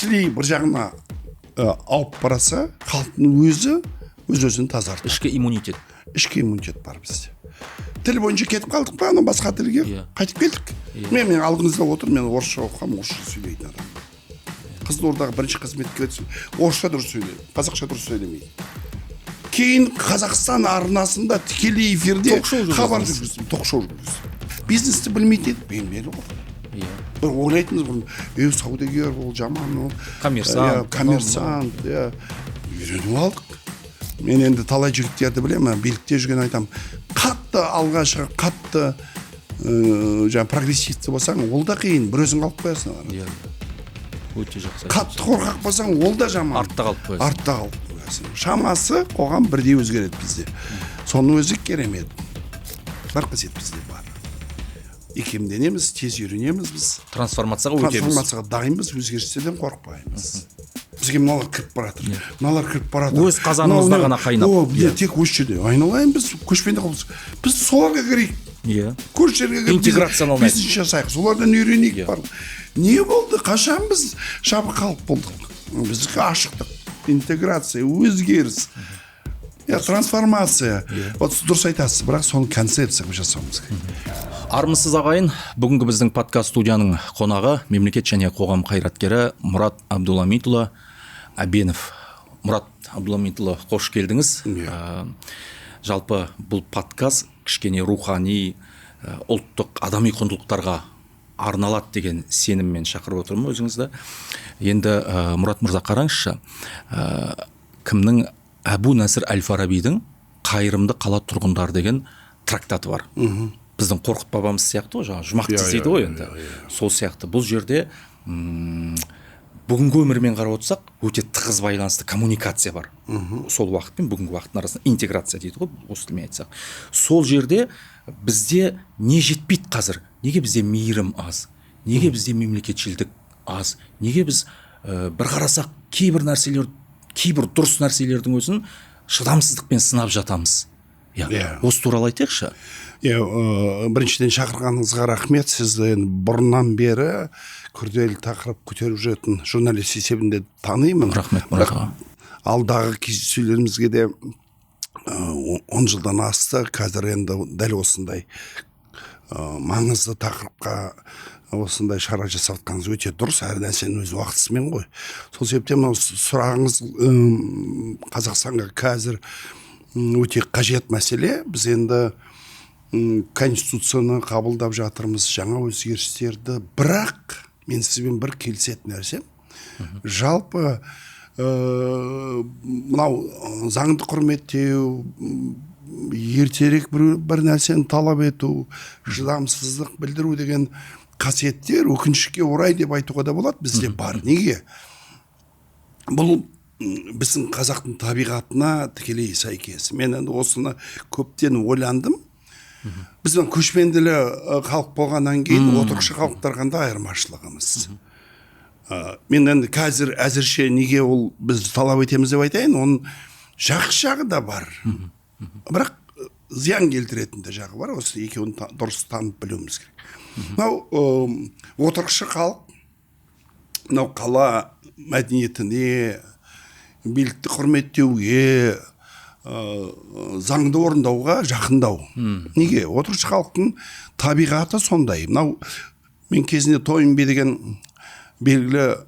шли бір жағына алып бараса, халықтың өз-өзін тазартады. Ішкі иммунитет бар бізде. Тіл бойынша кетіп қалдық па, ана басқа тілге қайтып келдік. Мен алдыңызда отыр, мен орысша оқығам, орысша сөйлейтін адам. Қызылордаға бірінші қызметке кетсем, орысша дұрыс сөйлейді, қазақша дұрыс сөйлемейді. Кейін Қазақстан арнасында тікелей эфирде хабар жүргіздім, ток-шоу жүргіздім. Бизнесті білмейтін еді, білмеді ғой. Бір ойлайтынбыз бұрын, саудагер ол жаман, ол коммерсант, үйреніп алдық. Мен енді талай жігіттерді білемін, билікте жүрген айтам, қатты алға шығып, қатты прогрессивті болсаң, ол да қиын, бір өзің қалып қоясың. Өте жақсы. Қатты қорқақ болсаң, ол да жаман. Артта қалып қоясың. Шамасы қоғам бірдей өзгереді бізде. Соның өзі керемет. Бір қызет бізде бар. Икемденеміз, тез үйренеміз біз. Трансформацияға дайынбыз, өзгерістерден қорықпаймыз. Бізге мыналар кіріп баратыр. Өз қазанымызда ғана қайнап. Тек өз жерде айналайын, біз көшпенді қылбыз. Біз соларға кірейік. Көрші жерге кіріп, интеграцияны бизнес жасайық. Солардан үйренейік бар. Не болды? Қашан біз жабырқалық болдық? Біздікі ашықтық, интеграция, өзгеріс, трансформация. Дұрыс айтасыз, бірақ соны концепцияға жасауымыз керек. Армысыз ағайын, бүгінгі біздің подкаст студияның қонағы мемлекет және қоғам қайраткері Мұрат Абдуламитұлы Әбенов. Мұрат Абдуламитұлы, қош келдіңіз. Жалпы бұл подкаст кішкене рухани, ұлттық, адами құндылықтарға арналады деген сеніммен шақырып отырмын өзіңізді. Енді Мұрат мырза, қараңызшы, кімнің Әбу Насыр әл-Фарабидің «Қайырымды қала тұрғындары» деген трактаты бар. Біздің Қорқыт бабамыз сияқты ғой, жаңа жұмақ дейді ғой енді. Сол сияқты бұл жерде бүгінгі өмірмен қарап отырсақ, өте тығыз байланысты коммуникация бар. Сол уақыт пен бүгінгі уақыттың арасында интеграция дейді ғой, осы тілмен айтсақ. Сол жерде бізде не жетпейді қазір? Неге бізде мейірім аз? Неге бізде мемлекетшілдік аз? Неге біз бір қарасақ кейбір дұрыс нәрселердің өзін шыдамсыздықпен сынап жатамыз? Осы туралы айтайықшы. Біріншіден шақырғаныңызға рахмет. Сізді бұрыннан бері күрделі тақырып көтеріп жүретін журналист есебінде танимын. Рахмет, Мұрат аға. Алдағы кездесулерімізге де 10 жылдан асты. Қазір енді дәл осындай маңызды тақырыпқа осындай шара жасаватқаныңыз өте дұрыс. Әр нәрсенің өз уақытысымен ғой. Сол себептен сұрағыңыз Қазақстанға қазір өте қажет мәселе. Біз енді конституцияны қабылдап жатырмыз, жаңа өзгерістерді, бірақ мен сізбен бір келісетін нәрсем, жалпы мынау заңды құрметтеу, ертерек бір нәрсені талап ету, шыдамсыздық білдіру деген қасиеттер өкінішке орай деп айтуға да болады, бізде бар. Неге? Бұл біздің қазақтың табиғатына тікелей сәйкес. Мен енді осыны көптен ойландым. Біздің көшпенділі халық болғаннан кейін отырықшы халықтар қандай айырмашылығымыз. Мен енді қазір әзірше неге ол біз талап етеміз деп айтайын, оның жақсы жағы да бар. Бірақ зиян келтіретін де жағы бар. Осы екеуін дұрыс танып білуіміз керек. Мынау отырықшы халық, мынау қала мәдениетіне, билікті құрметтеуге, заңды орындауға жақындау. Неге? Отырықшы халықтың табиғаты сондай. Мынау мен кезінде Тойнби деген белгілі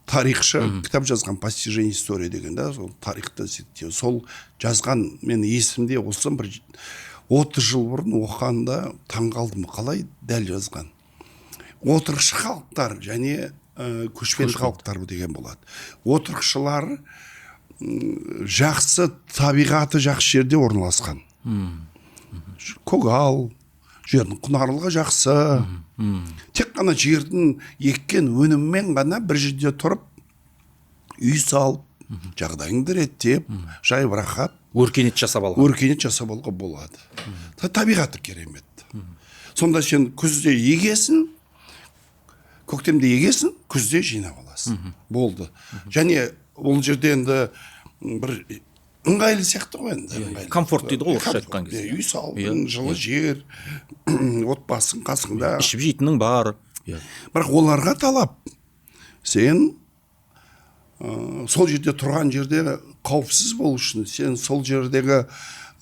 тарихшы кітап жазған, «Постижение истории» деген, сол тарихты зерттеу. Сол жазған, мен есімде осы бір 30 жыл бұрын оқығанда таңғалдым, қалай дәл жазған. Отырықшы халықтар және көшпенді халықтар деген болады. Отырықшылар жақсы, табиғаты жақсы жерде орналасқан. Көгал, жердің құнарлығы жақсы. Тек қана жердің еккен өніммен ғана бір жерде тұрып, үй салып, жағдайыңды реттеп, жай рахат, өркениет жасап алуға болады. Табиғаты керемет. Сонда сен күзде егесің, көктемде егесің, күзде жинап аласың. Болды. Және ол жерде енді бір ыңғайлы сияқты ғой енді. Комфорт дейді ғой, орысша айтқан кезде. Үй салдың, жылы жер, отбасың қасыңда. Ішіп жейтінің бар. Бірақ оларға талап. Сен сол жерде тұрған жерде қауіпсіз болу үшін, сен сол жердегі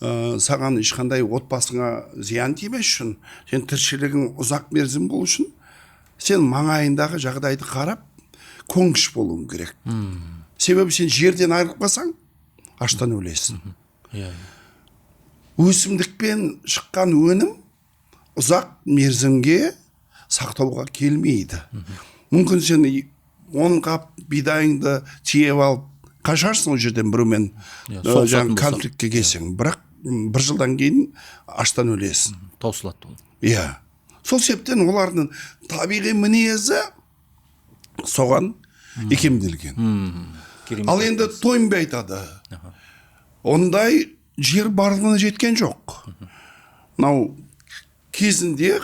саған ешқандай отбасыңа зиян тимес үшін, сен тіршілігің ұзақ мерзім болу үшін, сен маңайындағы жағдайды қарап көнгіш болуың керек. Себебі сен жерден айырылып қалсаң, аштан өлесің. Өсімдікпен шыққан өнім ұзақ мерзімге сақтауға келмейді. Мүмкін сен 10 қап бидайыңды тиеп алып қашарсың ол жерден біреумен жаңағы конфликтке келсең, бірақ бір жылдан кейін аштан өлесің. Таусылады ол. Иә. Сол себептен олардың табиғи мінезі соған икемделген. Ал енді Тойнби айтады. Ондай жер барлығына жеткен жоқ. Мынау кезінде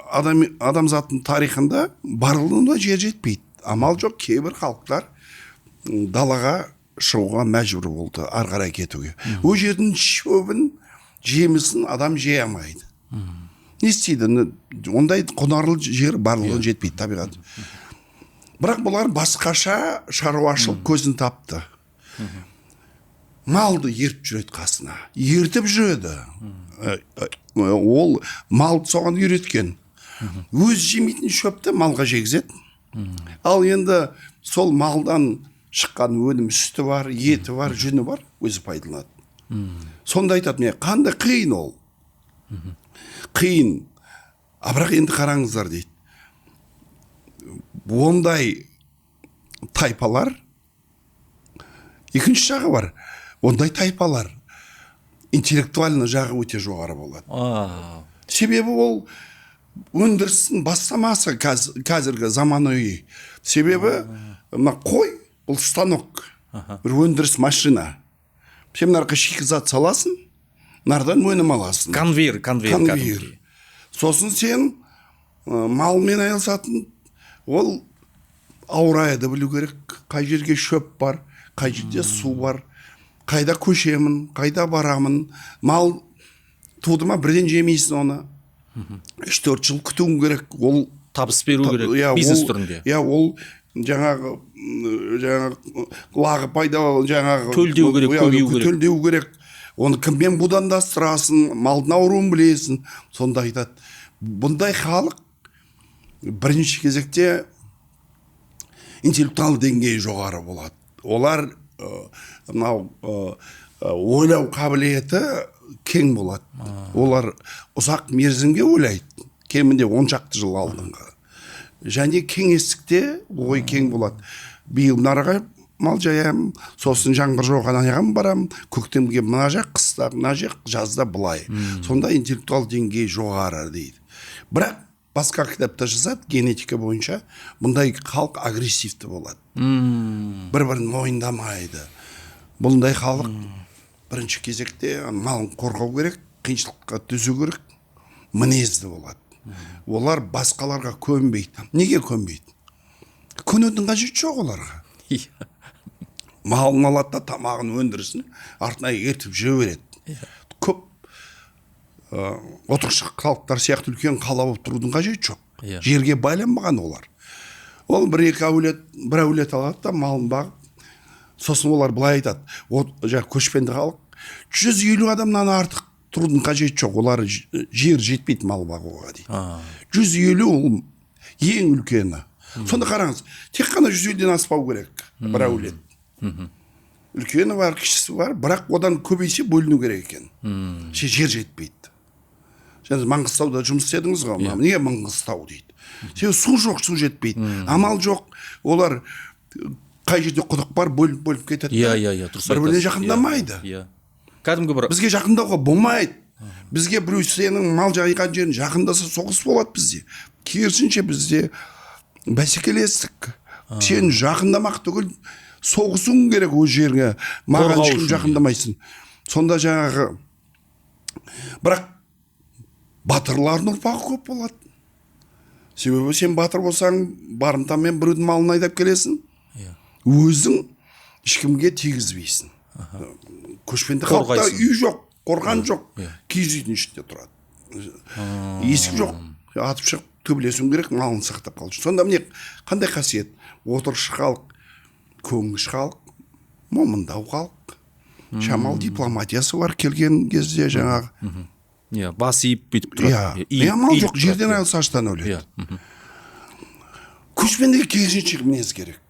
адамзаттың тарихында барлығына жер жетпейді. Амал жоқ, кейбір халықтар далаға шығуға мәжбүр болды, ары қарай кетуге. Ол жердің шөбін, жемісін адам жей алмайды. Не істейді? Ондай құнарлы жер барлығына жетпейді табиғат. Бірақ бұлар басқаша шаруашылық көзін тапты. Малды ертіп жүреді қасына. Ертіп жүреді. Ол малды соған үйреткен. Өз жемейтін шөпті малға жегізеді. Ал енді сол малдан шыққан өнім, сүті бар, еті бар, жүні бар, өзі пайдаланады. Сонда айтады, қандай қиын ол. Қиын. Бірақ енді қараңыздар дейді. Ондай тайпалар, екінші жағы бар. Ондай тайпалар интеллектуально жағы өте жоғары болады. Себебі ол өндірістің бастамасы қазіргі заманауи. Себебі қой бұл станок, бір өндіріс машина. Сен нарқа шикізат саласың, нардан өнім аласың. Конвейер. Сосын сен малмен айналысатын, ол аурайды білу керек, қай жерге шөп бар, қай жерде су бар, қайда көшемін, қайда барамын. Мал туды ма бірден жемейсің оны. 3-4 жыл күтуің керек. Ол табыс беру керек, бизнес түрінде. Ол жаңағы лағы пайда, жаңағы төлдеу керек, көбею керек. Төлдеу керек. Оны кіммен будандастырасың, малдың ауруын білесің. Сонда айтады. Бұндай халық бірінші кезекте интеллектуал деңгейі жоғары болады. Олар ойлау қабілеті кең болады. Олар ұзақ мерзімге ойлайды. Кемінде 10 шақты жыл алдыңғы. Және кеңестікте ой кең болады. Биыл нарыға мал жаям, сосын жаңбыр жауған аяғам барам, көктемге мына жақ, қыста мына жақ, жазда былай. Сонда интеллектуал деңгей жоғары дейді. Бірақ басқа кітапта жазады, генетика бойынша бұндай халық агрессивті болады. Бір-бірін мойындамайды. Бұндай халық бірінші кезекте малын қорғау керек, қиыншылыққа төзу керек, мінезді болады. Олар басқаларға көнбейді. Неге көнбейді? Көнудің қажеті жоқ оларға. Малын алады да тамағын өндірсін, артына ертіп жүре береді. Көп отырықшы халықтар сияқты үлкен қала болып тұрудың қажеті жоқ. Жерге байланбаған олар. Ол бір әулет алады да малын бағып, сосын олар былай айтады. Көшпенді халық 150 адамнан артық тұрудың қажеті жоқ. Олар жер жетпейді мал бағуға дейді. 150 ол ең үлкені. Сонда қараңыз, тек қана 150-ден аспау керек бір әулет. Үлкені бар, кішісі бар, бірақ одан көбейсе бөліну керек екен. Жер жетпейді. Және Маңғыстауда жұмыс істедіңіз ғой, неге Маңғыстау дейді. Себебі су жоқ, су жетпейді. Амал жоқ, олар қай жерде құдық бар, бөліп кетеді. Бір-біріне жақындамайды. Кәдімгі бір бізге жақындауға болмайды. Бізге біреу сенің мал жайған жерін жақындаса соғыс болады бізде. Керісінше бізде бәсекелестік. Сен жақындамақ түгіл соғысуың керек өз жерге. Маған ешкім жақындамайсың. Сонда жаңағы бірақ батырлардың ұрпағы көп болады. Себебі сен батыр болсаң, барымтамен біреудің малын айдап келесің. Өзің ешкімге тигізбейсің. Көшпенді халықта үй жоқ, қорған жоқ, киіз үйдің ішінде тұрады. Есік жоқ, атып шығып төбелесуің керек, малын сақтап қалу. Сонда міне қандай қасиет? Отырықшы халық көнгіш халық, момындау халық, шамал дипломатиясы бар келген кезде жаңағы. Иә, бас иіп бүйтіп тұрады. Амал жоқ, жерден айылса аштан өледі. Көшпендіге керісінше мінез керек.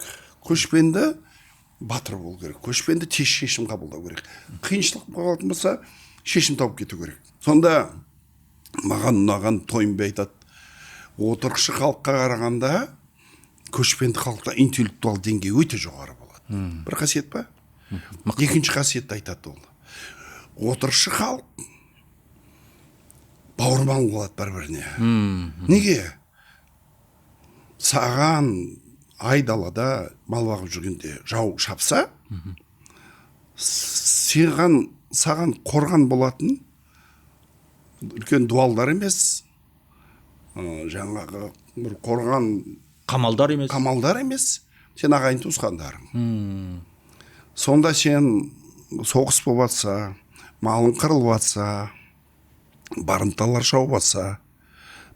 Көшпенді батыр болу керек. Көшпенді тез шешім қабылдау керек. Қиыншылық болатын болса, шешім тауып кету керек. Сонда маған ұнаған Тойынбай айтады, отырықшы халыққа қарағанда көшпенді халықта интеллектуал деңгей өте жоғары болады. Бір қасиет па? Екінші қасиетті айтады ол. Отырықшы халық бауырмал болады бір-біріне. Неге? Саған айдалада мал бағып жүргенде жау шапса, саған қорған болатын үлкен дуалдар емес, жаңағы бір қорған қамалдар емес, сен ағайын туысқандарың. Сонда сен соғыс болып жатса, малың қырылып жатса, барымталар шауып жатса,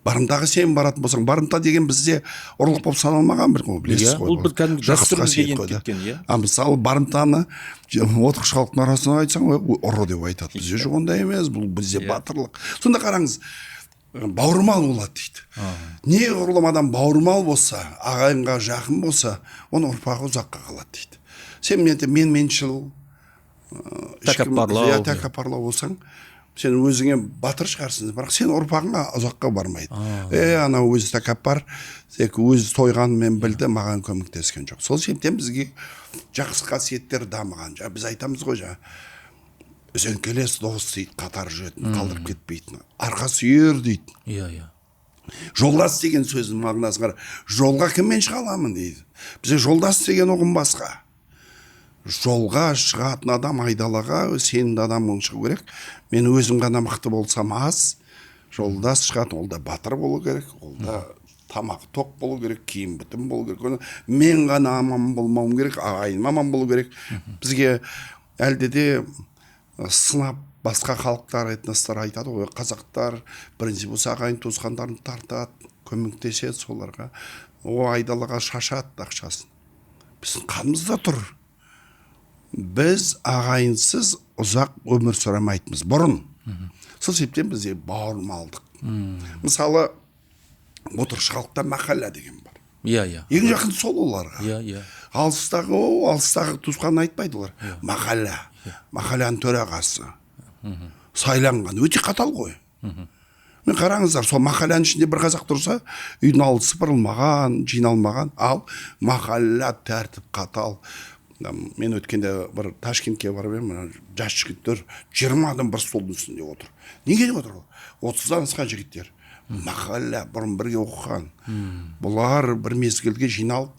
барымтаға сен баратын болсаң, барымта деген бізде ұрлық болып саналмаған бір ғой, білесіз ғой. Ол бір кәдімгі дәстүрімізге еніп кеткен, иә. Мысалы барымтаны отырықшы халықтың арасына айтсаң, ұры деп айтады. Бізде жоқ ондай емес, бұл бізде батырлық. Сонда қараңыз, бауырмал болады дейді. Не ғұрлым адам бауырмал болса, ағайынға жақын болса, оның ұрпағы ұзаққа қалады дейді. Сен меншіл, тәкаппарлау болсаң, сен өзіңе батыр шығарсың, бірақ сен ұрпағыңа ұзаққа бармайды. Анау өзі тәкаппар, тек өзі тойғанымен білді, маған көмектескен жоқ. Сол себептен бізге жақсы қасиеттер дамыған. Біз айтамыз ғой, үзеңкелес дос дейді, қатар жүретін, қалдырып кетпейтін. Арқа сүйер дейді. Иә. Жолдас деген сөздің мағынасы қара. Жолға кіммен шыға аламын дейді. Бізде жолдас деген ұғым басқа. Жолға шығатын адам айдалаға сенімді адамың шығу керек. Мен өзім ғана мықты болсам аз, жолдас шығатын, ол да батыр болу керек, ол да тамақ тоқ болу керек, киім бітім болу керек. Мен ғана аман болмауым керек, ағайыным аман болу керек. Бізге әлде де сынап басқа халықтар, этностар айтады ғой, қазақтар бірінші болса ағайын туысқандарын тартады, көмектеседі соларға, айдалаға шашады ақшасын. Біздің қанымызда тұр. Біз ағайынсыз ұзақ өмір сүремейтінбіз бұрын. Сол себептен бізде бауырмалдық. Мысалы, отырықшы халықта махалла деген бар. Иә. Ең жақын сол оларға. Иә. Алыстағы туысқан айтпайды олар. Махалла. Махалляның төрағасы. Сайланған. Өте қатал ғой. Мен қараңыздар, сол махалляның ішінде бір қазақ тұрса, үйдің алды сыпырылмаған, жиналмаған, ал махалла тәртіп қатал. Мен өткенде бір Ташкентке барып едім, жас жігіттер 20 адам бір столдың үстінде отыр. Неге отыр? 30-дан асқан жігіттер. Махалла бұрын бірге оқыған. Бұлар бір мезгілге жиналып,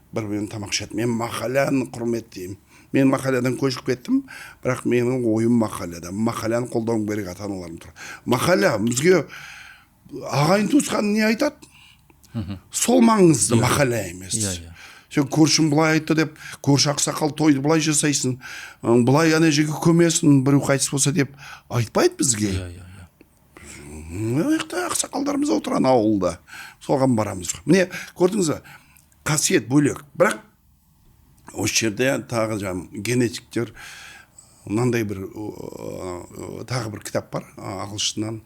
бір-бірін тамақ ішеді. Мен махалляны құрметтеймін. Мен махаллядан көшіп кеттім, бірақ менің ойым махалляда. Махалляны қолдауым керек, ата-аналарым тұр. Махалля бізге ағайын туысқан не айтады? Сол маңызды махалля емес. Сен көршің бұлай айтты деп, көрші ақсақал тойды бұлай жасайсың, бұлай ана жерге көмесін, біреу қайтыс болса деп айтпайды бізге. Ақсақалдарымыз отырған ауылда, соған барамыз. Міне, көрдіңіз бе, қасиет бөлек. Бірақ осы жерде тағы генетиктер, мынандай бір тағы бір кітап бар, ағылшыннан,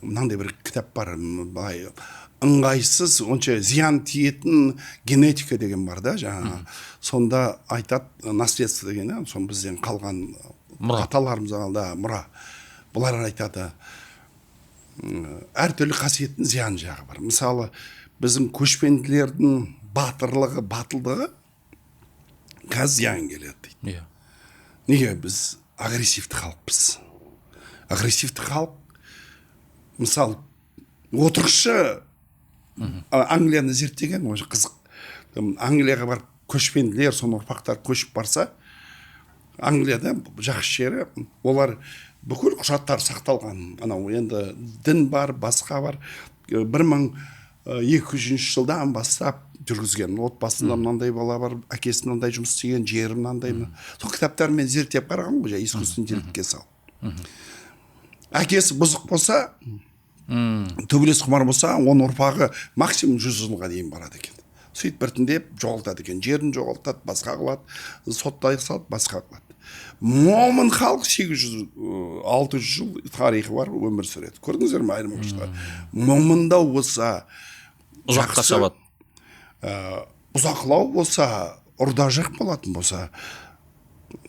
мынандай бір кітап бар, ыңғайсыз, онша зиян тиетін генетика деген бар да, жаңа. Сонда айтады, наследство деген, сон бізден қалған аталарымыз алда мұра. Бұлар айтады, әртүрлі қасиеттің зиян жағы бар. Мысалы, біздің көшпенділердің батырлығы, батылдығы қазір зиян келеді дейді. Неге? Біз агрессивті халықпыз. Агрессивті халық, мысалы, отырықшы Англияны зерттеген, қызық. Англияға бар көшпенділер, соны ұрпақтар көшіп барса, Англияда жақсы жері, олар бүкіл құжаттар сақталған. Анау енді дін бар, басқа бар. 1200 жылдан бастап жүргізген. Отбасында мынандай бала бар, әкесі мынандай жұмыс істеген, жері мынандай. Сол кітаптармен зерттеп қараған ғой, искусственный интеллектке салып. Әкесі бұзық болса, төбелес құмар болса, оның ұрпағы максимум 100 жылға дейін барады екен. сөйтіп біртіндеп жоғалтады екен, жерін жоғалтады, басқа қылады, соттай салады, басқа қылады. Момын халық 600 жыл тарихы бар, өмір сүреді. Көрдіңіздер ме айырмашылығы? Момында болса Ұзаққа шабады. Ұзақлау болса, ұрда-жық болатын болса,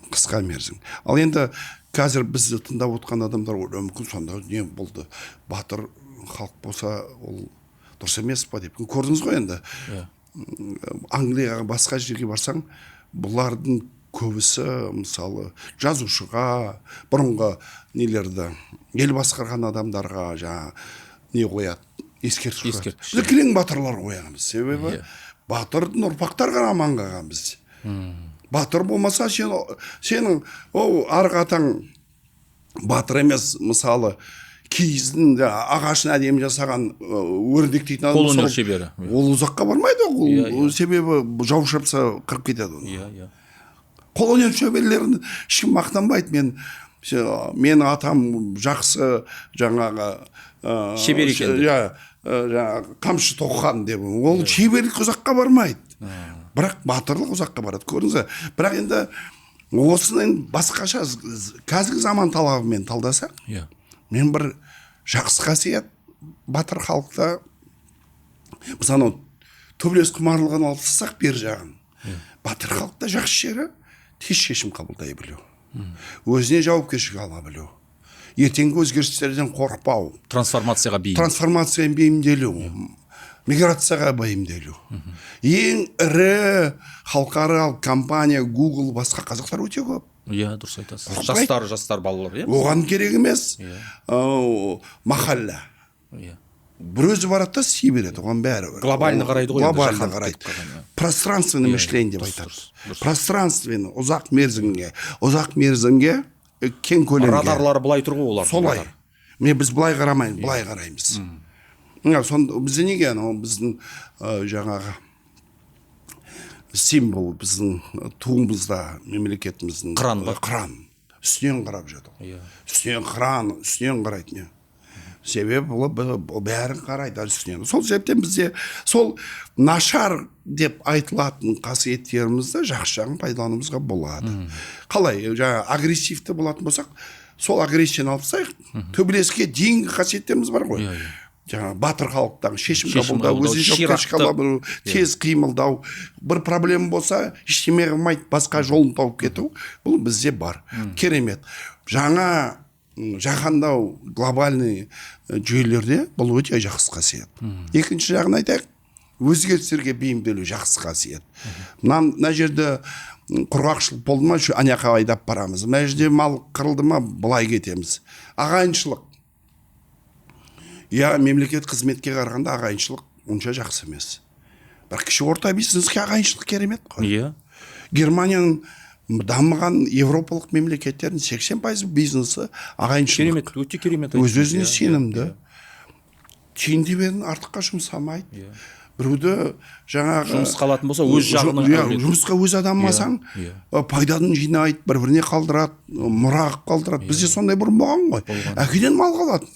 қысқа мерзім. Ал енді қазір бізді тыңдап отқан адамдар мүмкін сонда не болды, батыр халық болса ол дұрыс емес па деп. Көрдіңіз ғой енді. Англияға, басқа жерге барсаң, бұлардың көбісі мысалы жазушыға, бұрынғы нелерді ел басқарған адамдарға жаңа не қояды, ескерткіш. Біз кілең батырлар қоямыз. Себебі батырдың ұрпақтарға аман қалған біз. Батыр болмаса сенің арғы атаң батыр емес, мысалы киіздің ағашын әдемі жасаған өрдектейтін адам, қолөнер шебері. Ол ұзаққа бармайды, ол себебі жау шапса қырып кетеді оны. Қолөнер шеберлерін ешкім мақтанбайды. Мен атам жақсы жаңағы шебер екен. Қамшы тоққан деп. Ол шеберлік ұзаққа бармайды. Бірақ батырлық ұзаққа барады. Көрдіңіз. Бірақ енді осының басқаша қазіргі заман талабымен талдасақ, мен бір жақсы қасиет батыр халықта, біз анау төбелес құмарлығын алып тастасақ бер жағын. Батыр халықта жақсы жері тез шешім қабылдай білу. Өзіне жауапкершілік ала білу. Ертеңгі өзгерістерден қорықпау. Трансформацияға бейімделу. Миграцияға бейімделу. Ең ірі халықаралық компания Google, басқа қазақтар өте көп. Дұрыс айтасыз. Жастар балалар. Оған керек емес. Махалла. Бір өзі барады да сый береді, оған бәрі. Глобальны қарайды ғой. Глобальны қарайды. Пространственный мышление деп айтады. Пространственный, ұзақ мерзімге, кең көлемге. Радарлары былай тұр ғой олар. Солай. Біз былай қарамаймыз, былай қараймыз. Бізде неге біздің жаңағы символ, біздің туымызда, мемлекетіміздің қыран. Үстінен қарап жатыр. Үстінен қарайды. Себебі бәрін қарайды үстінен. Сол себептен бізде сол нашар деп айтылатын қасиеттерімізді жақсы жағын пайдалануымызға болады. Қалай? Агрессивті болатын болсақ, сол агрессияны алып тастайық. Төбелеске дейінгі қасиеттеріміз бар ғой. Батыр халықтағы шешім қабылдау, өзін жауапкершілік алу, тез қимылдау, бір проблема болса, ештеме қылмайды, басқа жолын тауып кету, бұл бізде бар. Керемет. Жаңа жаһандау глобальный жүйелерде бұл өте жақсы қасиет. Екінші жағын айтайық, өзгерістерге бейімделу жақсы қасиет. Мына жерде құрғақшылық болды ма, аняқа айдап барамыз. Мына жерде мал қырылды ма, былай кетеміз. Ағайыншылық. Мемлекет қызметке қарағанда ағайыншылық онша жақсы емес. Бір кіші орта бизнеске ағайыншылық керемет қой. Германияның дамыған европалық мемлекеттердің 80% бизнесі ағайыншылық. Керемет, өте керемет. Өз-өзіне сенімді. Тиын-теберін артыққа жұмсамайды. Біреуді жаңағы жұмысқа алатын болса, өз жағының жұмысқа өз адамасаң, пайдасын жинайды, бір-біріне қалдырады, мұра қалдырады. Бізде сондай бұрын болған ғой. Әкеден мал қалады.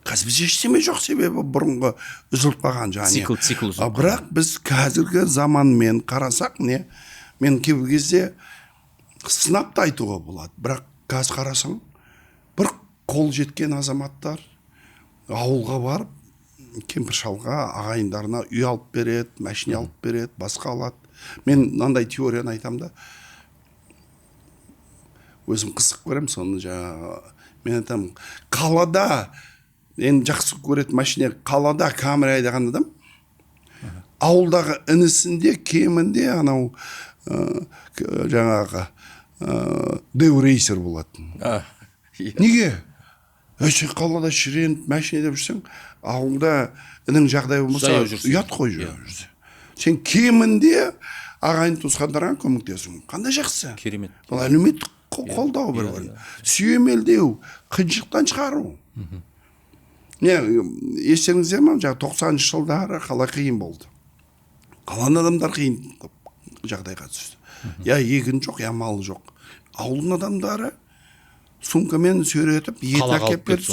Қазір бізде ештеме жоқ, себебі бұрынғы үзіліп қалған цикл. Бірақ біз қазіргі заманмен қарасақ, мен кейбір кезде сынапты айтуға болады. Бірақ қазір қарасаң, бір қол жеткен азаматтар ауылға барып, кемпір шалға, ағайындарына үй алып береді, машина алып береді, басқа алады. Мен мынандай теорияны айтам да, өзім қызық көремін соны. Мен айтам, қалада енді жақсы көретін машина, қалада камера айдаған адам, ауылдағы інісінде кемінде анау жаңағы деурейсер болатын. Неге? Қалада шіреніп машинада жүрсең, ауылда інің жағдай болмаса ұят қой жүрсе. Сен кемінде ағайын туысқандарға көмектесің. Қандай жақсы? Керемет. Бұл әлеуметтік қолдау бір-бірін. Сүйемелдеу, қиыншылықтан шығару. Естеріңізде ме, 90-шы жылдары қалай қиын болды. Қалан адамдар қиын жағдайға түсті. Егін жоқ, мал жоқ. Ауылдың адамдары сумкамен сүйретіп, етін әкеп беріп,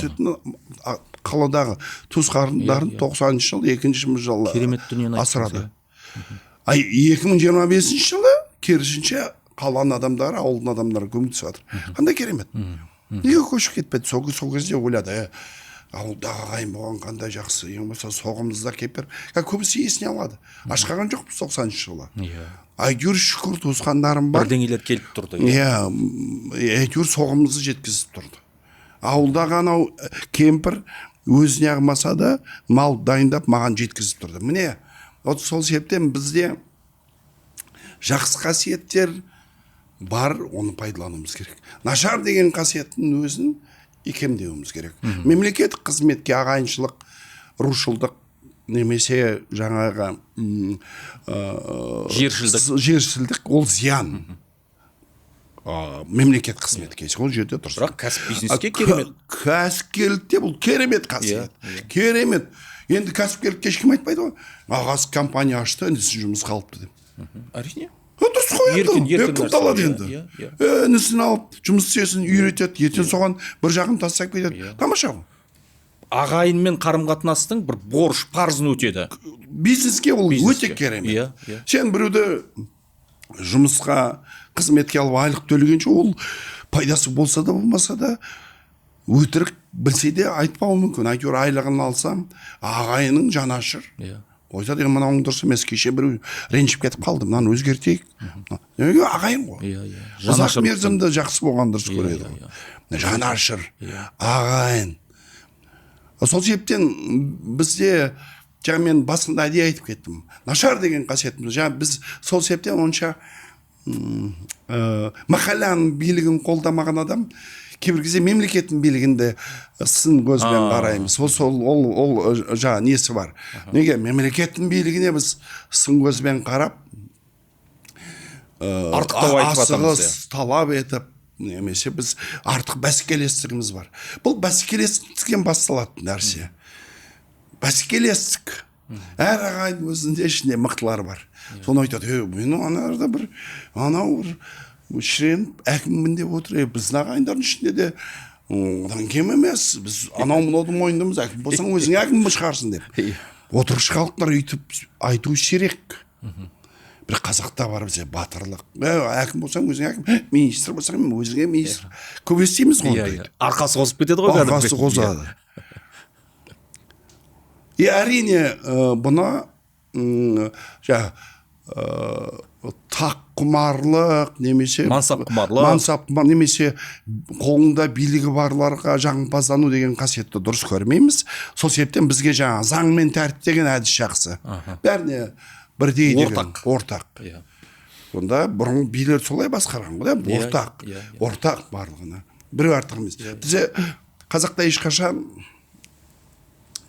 қаладағы туысқандарын 90-шы жыл 2-ші жылы Керемет дүниені айттыңыз, асырады. 2025 жылы керісінше қаланың адамдары, ауылдың адамдары көмектесіп жатыр. Қандай керемет. Неге көшіп кетпеді? Сол кезде ойлады, ауылдағы ағайын болған қандай жақсы, ең болса соғымызда кепер. Көбісі есіне алады. Ашқаған жоқпыз 90-шы жылы. Әйтеуір шүкір туысқандарым бар. Бірдеңелер келіп тұрды. Әйтеуір соғымызды жеткізіп тұрды. Ауылдағы анау кемпір өзіне ағмаса да мал дайындап маған жеткізіп тұрды. Міне, сол себептен бізде жақсы қасиеттер бар, оны пайдалануымыз керек. Нашар деген қасиеттің өзін икемдеуіміз керек. Мемлекеттік қызметке ағайыншылық, рушылдық немесе жаңағы жершілдік ол зиян. Мемлекет қызметке ол жерде дұрыс. Бірақ кәсіп бизнеске керемет. Кәсіпкерлікте бұл керемет қасиет. Керемет. Енді кәсіпкерлікке ешкім айтпайды ғой. Ағасы компания ашты, інісі жұмыс қалыпты деп. Әрине. Дұрыс қой енді. Кім талады енді. Інісін алып жұмыс істесін, үйретеді, ертең соған бір жағын тастап кетеді. Тамаша ғой. Ағайынмен қарым-қатынастың бір борыш, парызын өтеді. Бизнеске ол өте керемет. Сен біреуді жұмысқа, қызметке алып айлық төлегенше ол пайдасы болса да болмаса да өтірік білсе де айтпауы мүмкін. Әйтеуір айлығын алсам, ағайының жанашыр. Ойса деген мынауың дұрыс емес, кеше біреу ренжіп кетіп қалды, мынаны өзгертейік. Ағайын ғой. Ұзақ мерзімді жақсы болған дұрыс көреді. Жанашыр, ағайын. Сол себептен бізде, жаңа мен басында әдейі айтып кеттім, нашар деген қасиетіміз. Біз сол себептен онша махалланың билігін қолдамаған адам кейбір кезде мемлекеттің билігінде сын көзбен қараймыз. Ол жаңа несі бар. Неге мемлекеттің билігіне біз сын көзбен қарап асығыс талап етіп, немесе біз артық бәсекелестігіміз бар. Бұл бәсекелестіктен басталатын нәрсе. Бәсекелестік. Әр ағайын өзінде ішінде мықтылар бар. Соны айтады, мен анарда анау шіреніп әкіммін деп отыр. Біздің ағайындардың ішінде де одан кем емес. Біз анау мынаудың мойындымыз, әкім болсаң өзің әкім шығарсың деп. Отырғыш халықтар үйтіп айту сирек. Бір қазақта бар бізде батырлық. Әкім болсаң өзің әкім, министр болсаң өзіңе министр. Көп естиміз ғой. Арқасы қосып кетеді ғой. Арқасы қосады. Әрине бұны тақ құмарлық немесе мансап құмарлық немесе қолында билігі барларға жағымпаздану деген қасиетті дұрыс көрмейміз. Сол себептен бізге жаңа заң мен тәртіп деген әдіс жақсы. Бәріне бірдей деген ортақ. Сонда бұрын билер солай басқарған ғой, ортақ барлығына. Біреу артық емес. Бізде қазақта ешқашан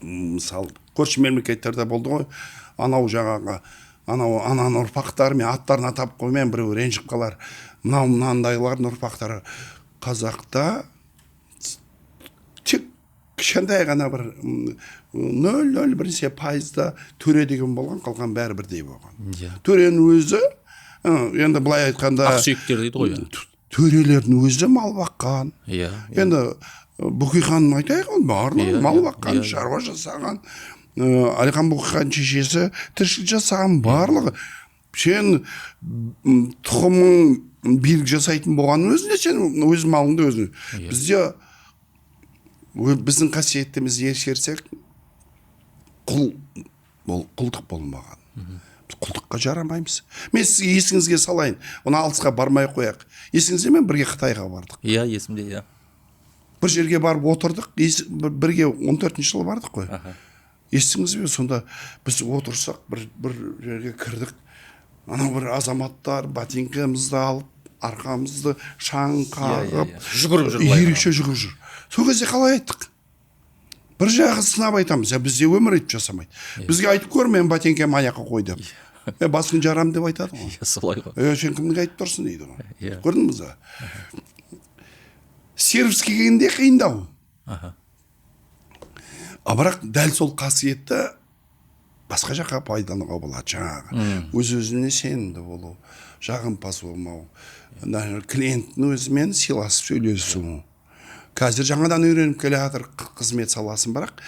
мысалы көрші мемлекеттерде болды ғой, анау жаңағы ананың ұрпақтары мен аттарын атап қоймай біреу ренжіп қалар. Мынандайлардың ұрпақтары қазақта тек кішкентай ғана бір 0,01% төре деген болған, қалған бәрі бірдей болған. Төренің өзі енді былай айтқанда ақсүйектер дейді ғой. Төрелердің өзі мал баққан. Енді Бұқиқанын айтайық, барлығы мал баққан, шаруа жасаған. Әлихан Бұқиқан шешесі тіршілік жасаған барлығы. Сен тұқымың билік жасайтын болғанның өзінде сен өз малыңды өзің. Бізде біздің қасиеттімізді ескерсек, құлдық болмаған. Құлдыққа жарамаймыз. Мен сізге есіңізге салайын. Оны алысқа бармай қояқ. Есіңізде мен бірге Қытайға бардық. Есімде. Бір жерге барып отырдық, бірге 14-ші жылы бардық қой. Естіңіз бе, сонда біз отырсақ, бір жерге кірдік. Анау бір азаматтар ботинкамызды алып, арқамызды шаң қағып, ерекше жүгіріп жүр. Сол кезде қалай айттық? Бір жағы сынап айтамыз, бізде өмір етіп жасамайды. Бізге айтып көр, мен ботинкам аяққа қой деп. Басын жарам деп айтады ғой. Солай ғой. Сен кімге айтып тұрсың дейді ғой. Көрдіңіз ба? Сервиске келгенде қиындау. Бірақ дәл сол қасиетті басқа жаққа пайдалануға болады. Жаңағы өз-өзіне сенімді болу, жағымпаз болмау, клиенттің өзімен сыйласып сөйлесу. қазір жаңадан үйреніп келе жатыр қызмет саласын, бірақ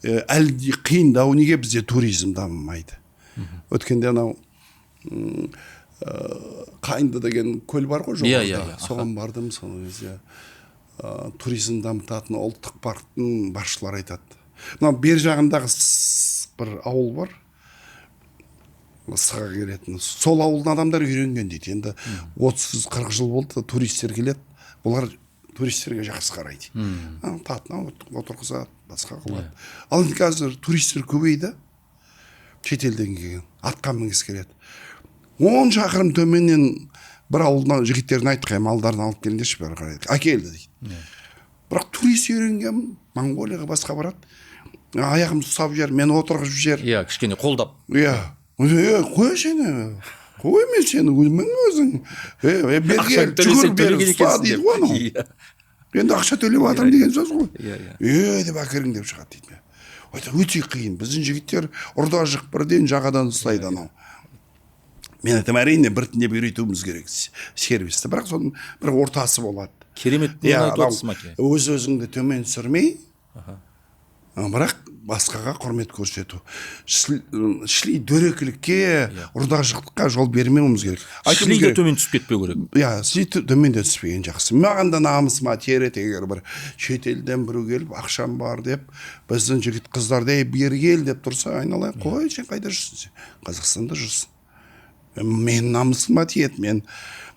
әлі де қиындау. Неге бізде туризм дамымайды? Өткенде анау Қайынды деген көл бар ғой жоғарыда, соған бардым. Сол кезде туризм дамытатын ұлттық парктың басшылары айтады, мына бер жағындағы бір ауыл бар, Сыға келетін, сол ауылдың адамдар үйренген дейді. Енді 30-40 жыл болды, туристер келеді, бұлар туристерге жақсы қарайды. Татына отырғызады, басқа қылады. Ал енді қазір туристер көбейді, шетелден келген, атқа мінгісі келеді. 10 шақырым төменнен бір ауылдан жігіттерін айтқай, малдарын алып келіңдерші, бері қарайды. Әкелді дейді. Бірақ турист үйренген, Монғолияға басқа барады, аяғымды ұстап жер, мені отырғызып жер. Иә, кішкене қолдап. Иә. Қой сені, қой мен сені, мен өзің. Берге жүгір беріп ұста дейді ғой. Енді ақша төлеп жатырмын деген сөз ғой. Деп әкірің деп шығады дейді. Өте қиын. Біздің жігіттер ұрда жық бірден жағадан ұстайды анау. Мен айтам, әрине біртіндеп үйретуіміз керек сервисті, бірақ соның бір ортасы болады. Керемет бұны айтып отырсыз, Маке. Өз-өзіңді төмен түсірмей, бірақ басқаға құрмет көрсету. Шли дөрекілікке, ұрдажықтыққа жол бермеуіміз керек. Шли де төмен түсіп кетпеу керек. Иә, шли төмен де түспеген жақсы. Маған да намысыма тиер егер бір шетелден біреу келіп, ақшам бар деп, біздің жігіт қыздарды бері кел деп тұрса, айналайын, қой, сен қайда жүрсің сен? Қазақстанда жүрсің. Мен намысыма тиеді.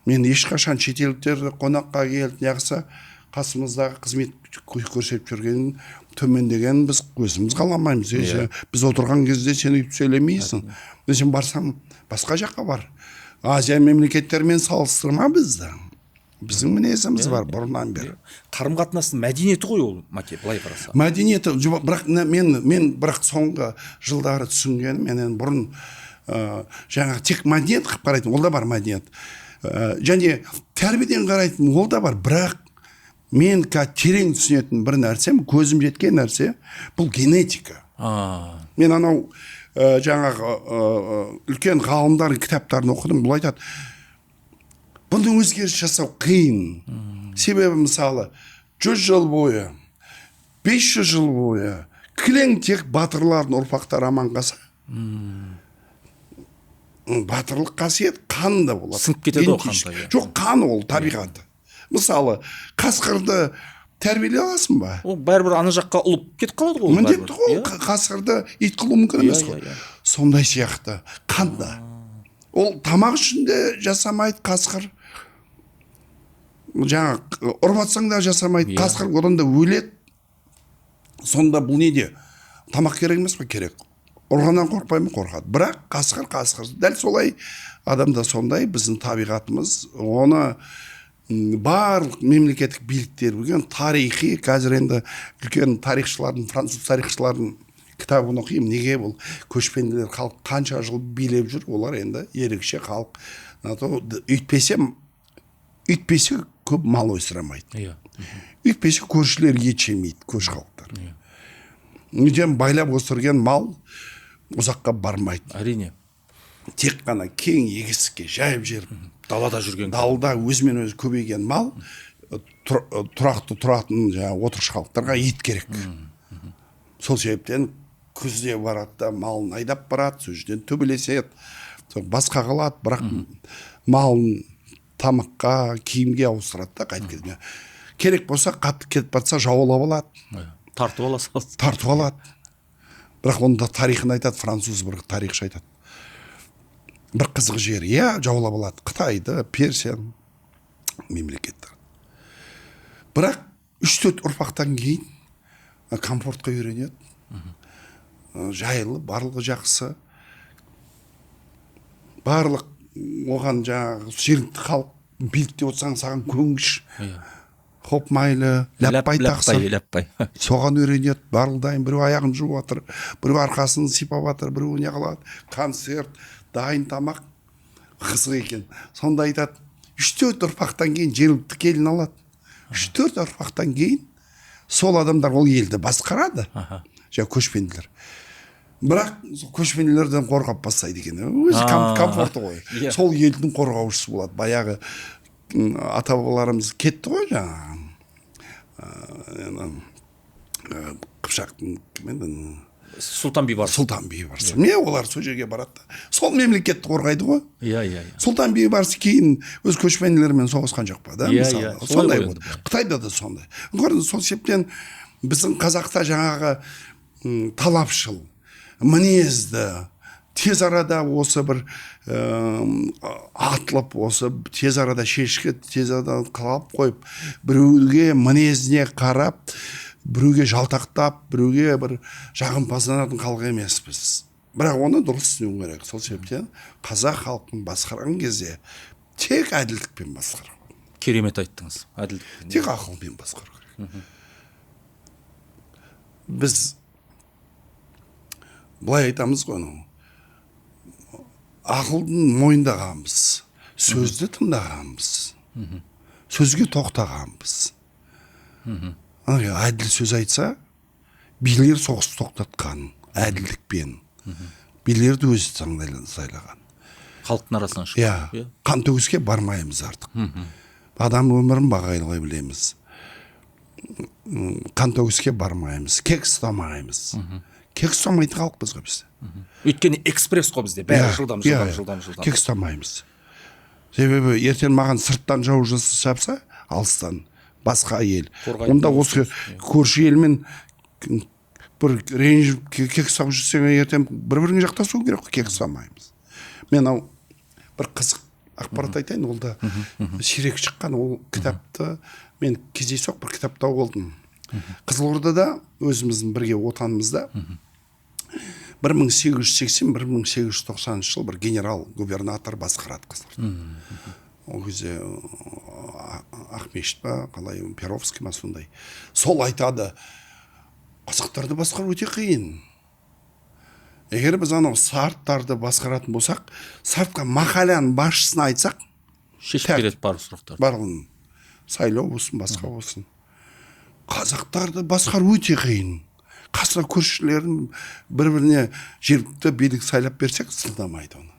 Мен ешқашан шетелдіктерді қонаққа келді, неғысы қасымыздағы қызмет көрсетіп жүргенін төмендеген біз өзіміз қаламаймыз. Біз отырған кезде сен үйтіп сөйлемейсің. Сен барсаң басқа жаққа бар. Азия мемлекеттермен салыстырма бізді. Біздің мінезіміз бар бұрыннан бері. Қарым-қатынастың мәдениеті ғой ол, Маке, былай қараса. Мәдениеті, бірақ мен бірақ соңғы жылдары түсінгенім, мен бұрын жаңа тек мәдениет қып қарайтын, ол да бар мәдениет. Және тәрбиеден қарайтын, ол да бар, бірақ мен терең түсінетін бір нәрсем, көзім жеткен нәрсе, бұл генетика. Мен анау жаңағы үлкен ғалымдардың кітаптарын оқыдым, бұл айтады, бұны өзгеріс жасау қиын. Себебі мысалы 100 жыл бойы, 500 жыл бойы кілең тек батырлардың ұрпақтары аман қалса, батырлық қасиет қанда болады. Сынып кетеді ол қанда. Жоқ, қан ол табиғаты. Мысалы, қасқырды тәрбиелей аласың ба? Ол бәрібір ана жаққа ұлып кетіп қалады ғой. Міндетті ғой, қасқырды ит қылу мүмкін емес қой. Сондай сияқты қанда. Ол тамақ үшін де жасамайды қасқыр. Жаңа ұрбатсаң да жасамайды, қасқыр одан да өледі. Сонда бұл неде? Тамақ керек емес пе? Керек. Ұрғаннан қорқпаймын, қорқады. Бірақ қасқыр. Дәл солай адамда сондай біздің табиғатымыз, оны барлық мемлекеттік биліктер білген тарихи, қазір енді үлкен тарихшылардың, француз тарихшылардың кітабын оқимын. Неге бұл көшпенділер халық қанша жыл билеп жүр, олар енді ерекше халық. Үйтпесе көп мал өсіремайды. Үйтпесе көршілер ет жемейді, көрші халықтар. Үйден байлап өсірген мал ұзаққа бармайды. Әрине. Тек қана кең егістікке жайып жеріп, далада жүрген, далда өзімен өзі көбейген мал тұрақты тұратын отырғыш халықтарға ет керек. Сол себептен күзде барады да малын айдап барады, сол жерден төбелеседі, басқа қалады, бірақ малын тамаққа, киімге ауыстырады да қайтып келген. Керек болса, қатты кетіп батса жаулап алады. Тартып алады. Бірақ онда тарихын айтады, француз бір тарихшы айтады. Бір қызық жер, жаулап алады. Қытайды, Персиян мемлекеттер. Бірақ 3-4 ұрпақтан кейін комфортқа үйренеді. Жайлы, барлығы жақсы. Барлық оған жаңағы жергілікті халық билікте отырсаң саған көнгіш. Хоп майлы, ләппай тақсыр. Соған үйренеді, барлығдайын. Біреу аяғын жуып жатыр, біреу арқасын сипап жатыр, біреу не қылады. Концерт, дайын тамақ, қызық екен. Сонда айтады, 3-4 ұрпақтан кейін жергілікті келін алады. 3-4 ұрпақтан кейін сол адамдар ол елді басқарады. Көшпенділер. Бірақ көшпенділерден қорғап бастайды екен. Өзі комфорты ғой. Сол елдің қорғаушысы болады. Баяғы ата-бабаларымыз кетті ғой жаңағы. қыпшақтың кім еді Сұлтан Бейбарыс. Сұлтан Бейбарыс. Міне олар сол жерге барады да. Сол мемлекетті қорғайды ғой. Иә. Сұлтан Бейбарыс кейін өз көшпенділермен соғысқан жоқ па да, мысалы. Сондай болды. Қытайда да сондай. Сол себептен біздің қазақта жаңағы талапшыл, мінезді, тез арада осы бір атылып, осы тез арада шешкі, тез арада қалап қойып, біреуге мінезіне қарап, біреуге жалтақтап, біреуге бір жағымпазданатын халық емеспіз. Бірақ оны дұрыс түсіну керек. Сол себептен қазақ халқын басқарған кезде тек әділдікпен басқару. Керемет айттыңыз. Әділдікпен. Тек ақылмен басқару керек. Біз былай айтамыз ғой, ақылдың мойындағанбыз, сөзді тыңдағанбыз, сөзге тоқтағанбыз. Әділ сөз айтса, билер соғыс тоқтатқан, әділдікпен. Билерді өзі сайлаған. Халықтың арасынан шыққан. Иә, қан төгіске бармаймыз артық. Адам өмірін бағайлай білеміз. Қан төгіске бармаймыз, кек ұстамаймыз. Кек ұстамайтын халықпыз ғой біз. Өйткені экспресс қой бізде. Бәрі жылдам. Кек ұстамаймыз. Себебі ертең маған сырттан жау шапса, алыстан басқа ел. Онда осы көрші елмен бір ренжіп кек ұстап жүрсең, ертең бір-біріңе жақтасу керек, кек ұстамаймыз. Мен бір қызық ақпарат айтайын, ол да сирек шыққан, ол кітапты мен кездейсоқ бір кітапта болдым. Қызылордада өзіміздің бірге отанымызда 1880-1890 жыл бір генерал-губернатор басқарады Қызылорда. Ол кезде Ақмешіт па, қалай Перовский ма сондай. Сол айтады, қазақтарды басқару өте қиын. Егер біз анау сарттарды басқаратын болсақ, сартқа махалляның басшысын айтсақ, шешіп береді барлық сұрақтар. Барлығын. Сайлау болсын, басқа болсын. Қазақтарды басқару өте қиын. Қасына көршілерін бір-біріне жергілікті билік сайлап берсек, сылдамайды оны.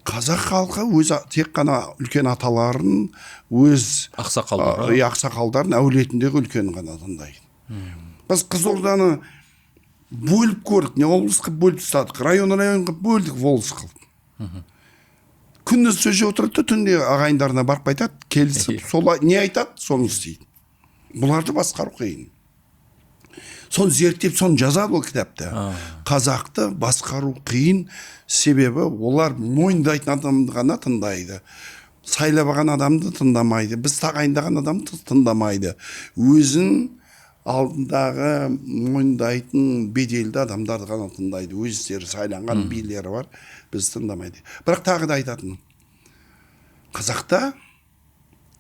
Қазақ халқы өз тек қана үлкен аталарын, өз ақсақалдарын әулетіндегі үлкен ғана тыңдайды. Біз Қызылорданы бөліп көрдік, не облысқа бөліп тастадық, районға бөлдік, волос қылдық. Күндіз сөз отырды, түнде ағайындарына барып айтады, келісіп, не айтады, соны істейді. Бұларды басқару қиын. Соны зерттеп, соны жазады ол кітапта. Қазақты басқару қиын, себебі олар мойындайтын адамды ғана тыңдайды. Сайлабаған адамды тыңдамайды. Біз тағайындаған адамды тыңдамайды. Өзін алдындағы мойындайтын беделді адамдарды ғана тыңдайды. Өздері сайланған билері бар, біз тыңдамайды. Бірақ тағы да айтатын, қазақта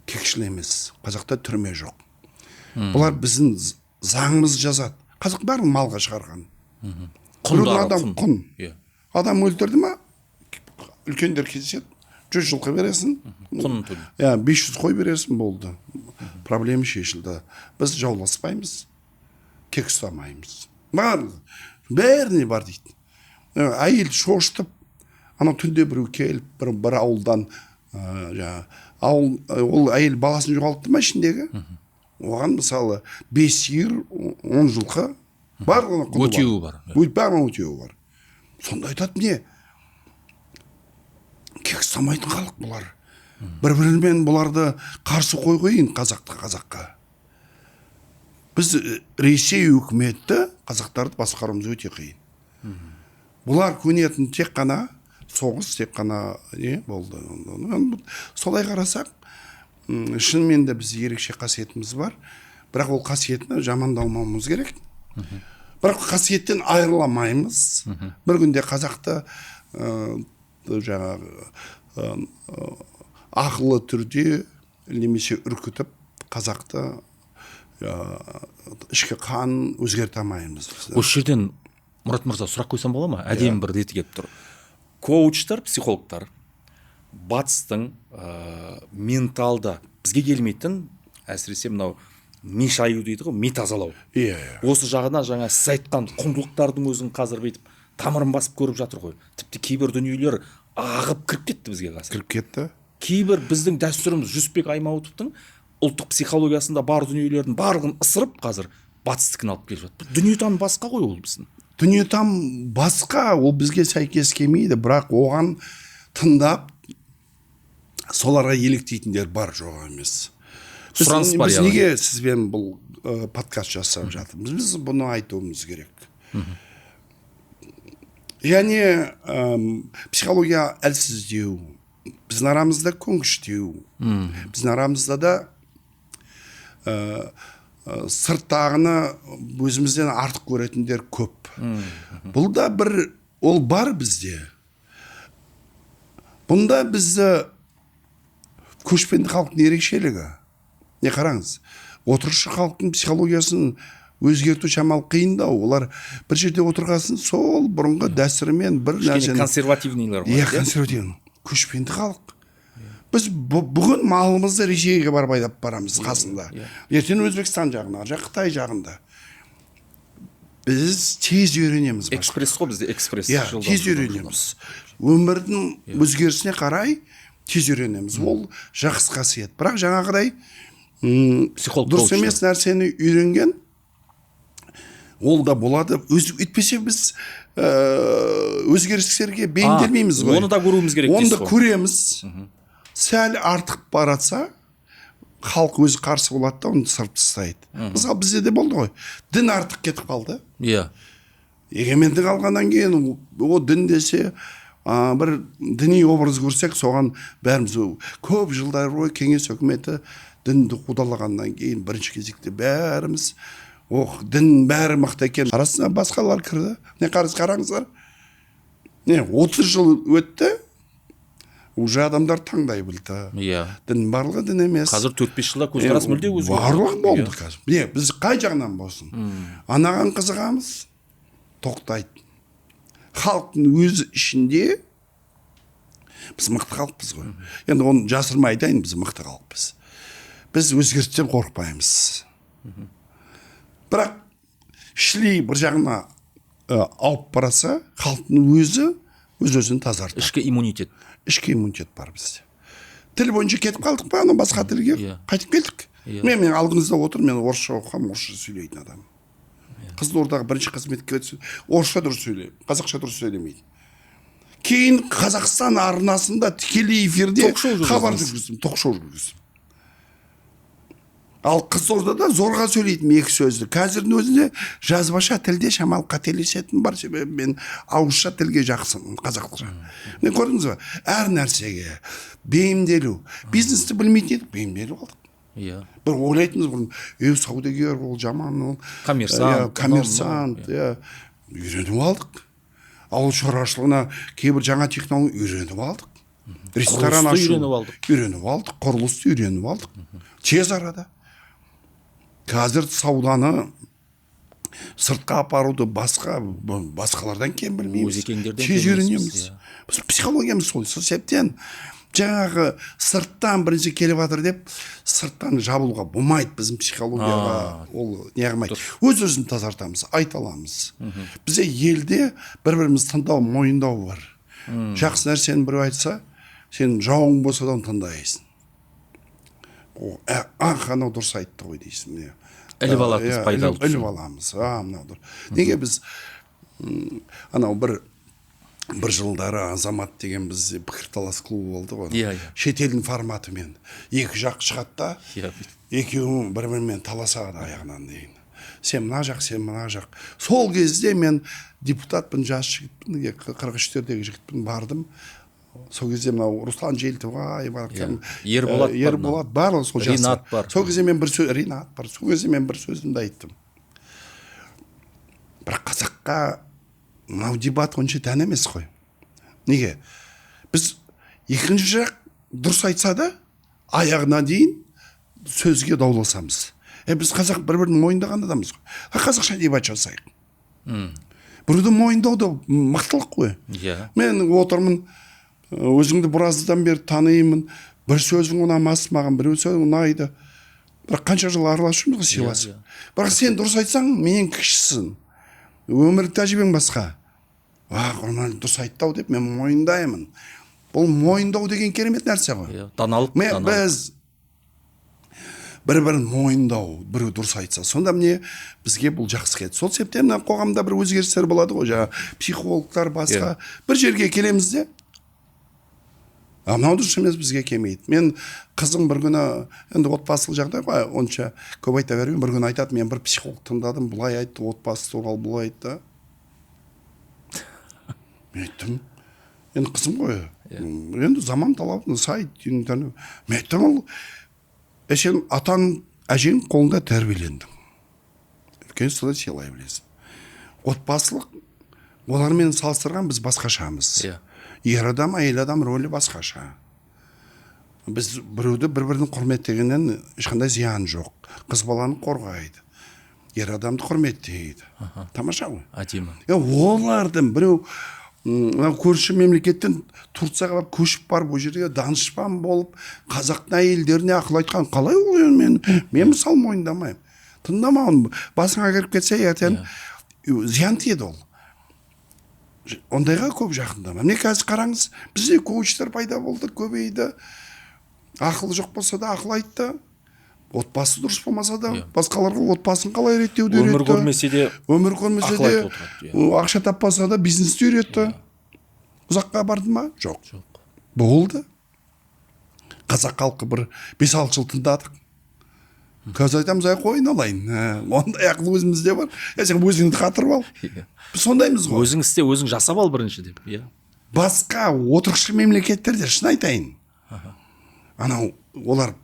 кекшіл емес, қазақта түрме жоқ. Бұлар біздің заңымыз жазады. Қазақ бәрін малға шығарған. Адам құн. Адам өлтірді ма, үлкендер кездеседі, 100 жылқы бересің, 500 қой бересің, болды. Проблема шешілді. Біз жауласпаймыз, кек ұстамаймыз. Бәріне бар дейді. Әйел шошытып, анау түнде біреу келіп, бір ауылдан, ол әйел баласын жоғалтты ма ішіндегі? Оған мысалы 5 сиыр, 10 жылқы барлығына құны бар. Өтеуі бар. Бәрінің өтеуі бар. Сонда айтады не? Кек ұстамайтын халық бұлар. Бір-бірімен бұларды қарсы қойғайын қазаққа. Біз Ресей үкіметті қазақтарды басқаруымыз өте қиын. Бұлар көнетін тек қана соғыс, тек қана болды. Солай қарасақ, шынымен де біз ерекше қасиетіміз бар. Бірақ ол қасиетті жамандамауымыз керек. Бірақ қасиеттен айырыламаймыз. Бір күнде қазақты жаңағы ақылы түрде немесе үркітіп қазақты ішкі қан өзгерте алмаймыз. Осы жерден Мұрат мырза сұрақ қойсам бола ма? Әдемі бір реті келіп тұр. Коучтар, психологтар батыстың менталды бізге келмейтін, әсіресе мынау ми шаю дейді ғой, ми тазалау. Осы жағына жаңа сіз айтқан құндылықтардың өзін қазір бүйтіп тамырын басып көріп жатыр ғой. Тіпті кейбір дүниелер ағып кіріп кетті бізге қазір. Кіріп кетті. Кейбір біздің дәстүріміз Жүсіпбек Аймауытовтың ұлттық психологиясында бар дүниелердің барлығын ысырып қазір батыстікін алып келіп жатыр. Дүниетаным басқа ғой ол біздің. Дүниетаным басқа, ол бізге сәйкес келмейді, бірақ оған тыңдап соларға еліктейтіндер бар, жоқ емес. Сұраныс бар. Біз неге сізбен бұл подкаст жасап жатырмыз? Біз бұны айтуымыз керек. Яғни психология әлсіздеу, біздің арамызда көнгіштеу, біздің арамызда да сырттағыны өзімізден артық көретіндер көп. Бұл да ол бар бізде. Бұнда бізді көшпенді халықтың ерекшелігі. Не қараңыз, отырықшы халықтың психологиясын өзгерту шамалы қиындау. Олар бір жерде отырғасын, сол бұрынғы дәстүрімен бір нәрсені... консервативныйлар ғой. Консервативный. Көшпенді халық. Біз бүгін малымызды Ресейге барып айдап барамыз қасында. Ертең Өзбекстан жағына, Қытай жағында. Біз тез үйренеміз. Экспресс қой бізде, экспресс. Тез үйренеміз. Өмірдің өзгерісіне қарай тез үйренеміз. Ол жақсы қасиет. Бірақ жаңағыдай дұрыс емес нәрсені үйренген, ол да болады. Өйтпесе біз өзгерістерге бейімделмейміз ғой. Оны да көруіміз керек. Оны да көреміз. Сәл артық баратса, халық өзі қарсы болады да, оны сырып тастайды. Мысалы бізде де болды ғой. Дін артық кетіп қалды. Иә. Егемендік алғаннан кейін о дін десе, бір діни образ көрсек, соған бәріміз көп жылдар бойы кеңес үкіметі дінді қудалағаннан кейін бірінші кезекте бәріміз дін бәрі мықты екен. Арасына басқалар кірді. Не қараңыздар. 30 жыл өтті, уже адамдар таңдай білді. Иә. Дін барлығы дін емес. Қазір 4-5 жылда көзқарас мүлде өзгерді. Барлығы болды қазір. Біз қай жағынан болсын. Анаған қызығамыз, тоқтайды. Халықтың өз ішінде біз мықты халықпыз ғой. Енді оны жасырмай айтайын, біз мықты халықпыз. Біз өзгерістен қорықпаймыз. Бірақ ішілей бір жағына алып бараса, халықтың өз-өзін тазартады. Ішкі иммунитет. Ішкі иммунитет бар бізде. Тіл бойынша кетіп қалдық па, ана басқа тілге қайтып келдік. Мен алдыңызда отыр, мен орысша оқығам, орысша сөйлейтін адам. Қызылордаға бірінші қызметке өтсін, орысша дұрыс сөйлеймін, қазақша дұрыс сөйлемейді. Кейін Қазақстан арнасында тікелей эфирде хабар жүргіздім, ток-шоу жүргіздім. Ал Қызылордада зорға сөйлейтін екі сөзді. Қазірдің өзінде жазбаша тілде шамалы қателесетін бар, себебі мен ауызша тілге жақсымын, қазақша. Не көрдіңіз ба? Әр нәрсеге бейімделу. Бизнесті білмейтін едік, бейімделу қалдық. Иә. Бір ойлайтыныз бұрын, саудагер, ол жаман, ол коммерсант, үйреніп алдық. Ауыл шаруашылығына кейбір жаңа технология үйреніп алдық. Ресторан ашу үйреніп алдық, құрылысты үйреніп алдық. Тез арада. Қазір сауданы сыртқа апаруды басқалардан кем білмейміз. Тез үйренеміз. Біз психологиямыз сол. Себептен жаңағы сырттан бірінші келіп жатыр деп, сырттан жабылуға болмайды біздің психологияға. Ол неғымайды. Өз-өзін тазартамыз, айта аламыз. Бізде елде бір-біріміз тыңдау, мойындау бар. Жақсы нәрсені біреу айтса, сен жауың болса да оны тыңдайсың. Анау дұрыс айтты ғой дейсің. Іліп аламыз, пайдалы. Іліп аламыз. Мынау дұрыс. Неге біз анау бір жылдары Азамат деген бізде пікірталас клубы болды ғой. Шетелдің форматымен екі жақ шығады да, екеуі бір-бірімен таласады аяғынан дейін. Сен мына жақ, сен мына жақ. Сол кезде мен депутатпын, жас жігітпін, 43-тердегі жігітпін, бардым. Сол кезде мынау Руслан Желтібай бар, Ерболат бар, сол жастар. Ринат бар. Сол кезде мен Ринат бар. Сол кезде мен бір сөзімді айттым. Бірақ қазаққа мынау дебат онша тән емес қой. Неге? Біз екінші жақ дұрыс айтса да, аяғына дейін сөзге дауласамыз. Біз қазақ бір-бірін мойындаған адамыз ғой. Қазақша дебат жасайық. Біреуді мойындау да мақтылық қой. Мен отырмын, өзіңді біраздан бері танимын, бір сөзің ұнамас маған, біреу сөзің ұнайды. Бірақ қанша жыл араласып жүрміз сыйласып. Бірақ сен дұрыс айтсаң, менен кішісің. Өмірлік тәжірибең басқа. Дұрыс айтты деп мен мойындаймын. Бұл мойындау деген керемет нәрсе ғой. Даналық. Біз бір-бірін мойындау, біреу дұрыс айтса, сонда міне бізге бұл жақсы келеді. Сол себептен мына қоғамда бір өзгерістер болады ғой, жаңағы психологтар басқа бір жерге келеміз де, мынау дұрыс емес, бізге келмейді. Мен қызым бір күні, енді отбасылық жағдай ғой, онша көп айта бермеймін, бір күні айтады, мен бір психолог тыңдадым, былай айтты, отбасы туралы былай айтты. Мен айттым, енді қызым ғой, енді заман талабына сай, мен айттым, ол сен атаң, әжең қолында тәрбиелендің. Үлкен солай сыйлай білесің. Отбасылық, олармен салыстырған біз басқашамыз. Ер адам, әйел адам рөлі басқаша. Біз біреуді бір-бірін құрметтегеннен ешқандай зиян жоқ. Қыз баланы қорғайды. Ер адамды құрметтейді. Тамаша ғой. Әдемі. Олардың біреу көрші мемлекеттен Турцияға көшіп барып, ол жерге данышпан болып, қазақтың әйелдеріне ақыл айтқан қалай ол? Мен мысалы мойындамаймын. Тыңдамауын, басыңа кіріп кетсе, ертең зиян тиеді ол. Ондайға көп жақындама. Міне қазір қараңыз, бізде коучтар пайда болды, көбейді. Ақыл жоқ болса да ақыл айтты. Отбасы дұрыс болмаса да, басқаларға отбасын қалай реттеуді үйретті. Өмір көрмесе де, ақша таппаса да бизнесті үйретті. Ұзаққа барды ма? Жоқ. Болды. Қазақ халқы бір 5-6 жыл тыңдадық. Қазір айтамыз, қойын алайын. Ондай ақыл өзімізде бар. Сен өзіңді қатырып ал. Біз сондаймыз ғой. Өзің істе, өзің жасап ал бірінші деп. Басқа отырықшы мемлекеттерде шын айтайын. Анау олар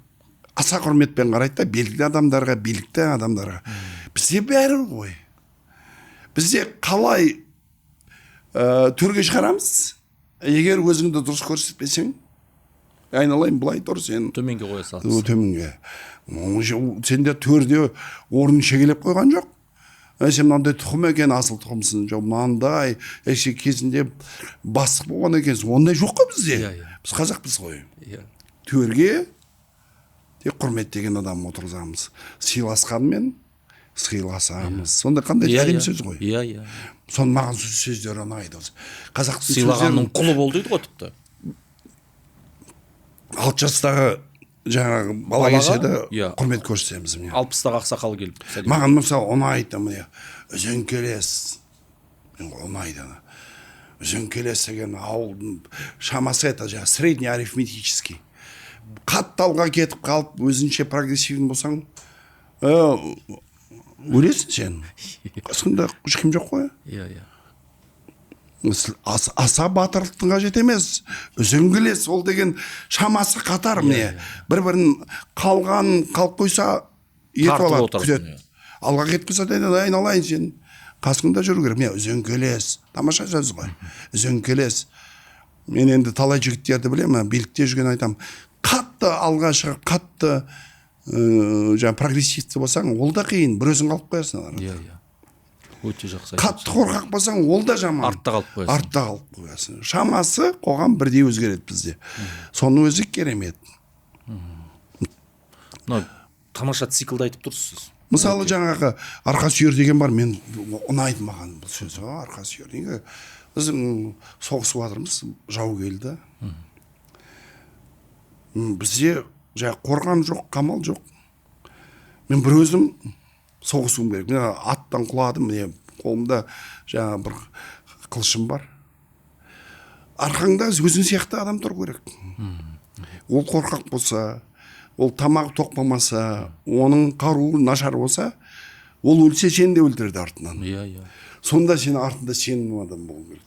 аса құрметпен қарайды да, белгілі адамдарға, билікті адамдарға. Бізде бәрі ғой. Бізде қалай төрге шығарамыз? Егер өзіңді дұрыс көрсетпесең, айналайын былай тұр, сен төменге қоя саласың. Төменге. Сенде төрде орнын шегелеп қойған жоқ. Сен мынандай тұқым екен, асыл тұқымсың. Жоқ, мынандай кезінде бастық болған екенсің. Ондай жоқ қой бізде. Біз қазақпыз ғой. Төрге тек құрметтеген адам отырғызамыз. Сыйласқанмен сыйласамыз. Сонда қандай әдемі сөз ғой. Сон маған сөздер ұнайды. Қазақтың сыйлағанның құлы бол дейді ғой тіпті. 6 жастағы жаңағы бала келсе де құрмет көрсетеміз. 60-тағы ақсақал келіп. Маған мысалы ұнайды, Үзеңкелес. Ұнайды. Үзеңкелес деген ауылдың шамасы это жаңағы средний арифметический. Қатты алға кетіп қалып, өзінше прогрессивный болсаң, өлесің сен. Қасында ешкім жоқ қой. Аса батырлықтың қажет емес. Үзеңгілес ол деген шамасы қатар міне. Бір-бірін қалған қалып қойса, ет алады, күтеді. Алға кетіп қойса, айналайын сен. Қасыңда жүру керек. Үзеңгілес. Тамаша сөз ғой. Үзеңгілес. Мен енді талай жігіттерді білемін, билікте жүрген айтам. Қатты алға шығып, қатты прогрессивті болсаң, ол да қиын, бір өзің қалып қоясың. Өте жақсы. Қатты қорқақ болсаң, ол да жаман. Артта қалып қоясың. Шамасы қоғам бірдей өзгереді бізде. Соның өзі керемет. Тамаша циклды айтып тұрсыз. Мысалы жаңағы арқа сүйер деген бар, мен ұнайды маған бұл сөз. Арқа сүйер. Біздің соғысып жатырмыз, жау келді. Бізде қорған жоқ, қамал жоқ. Мен бір өзім соғысуым керек. Мен аттан құладым, қолымда бір қылышым бар. Арқаңда өзің сияқты адам тұр керек. Ол қорқақ болса, ол тамағы тоқ болмаса, оның қаруы нашар болса, ол өлсе сен де өлтіреді артынан. Сонда сен артында сенім адам болу керек.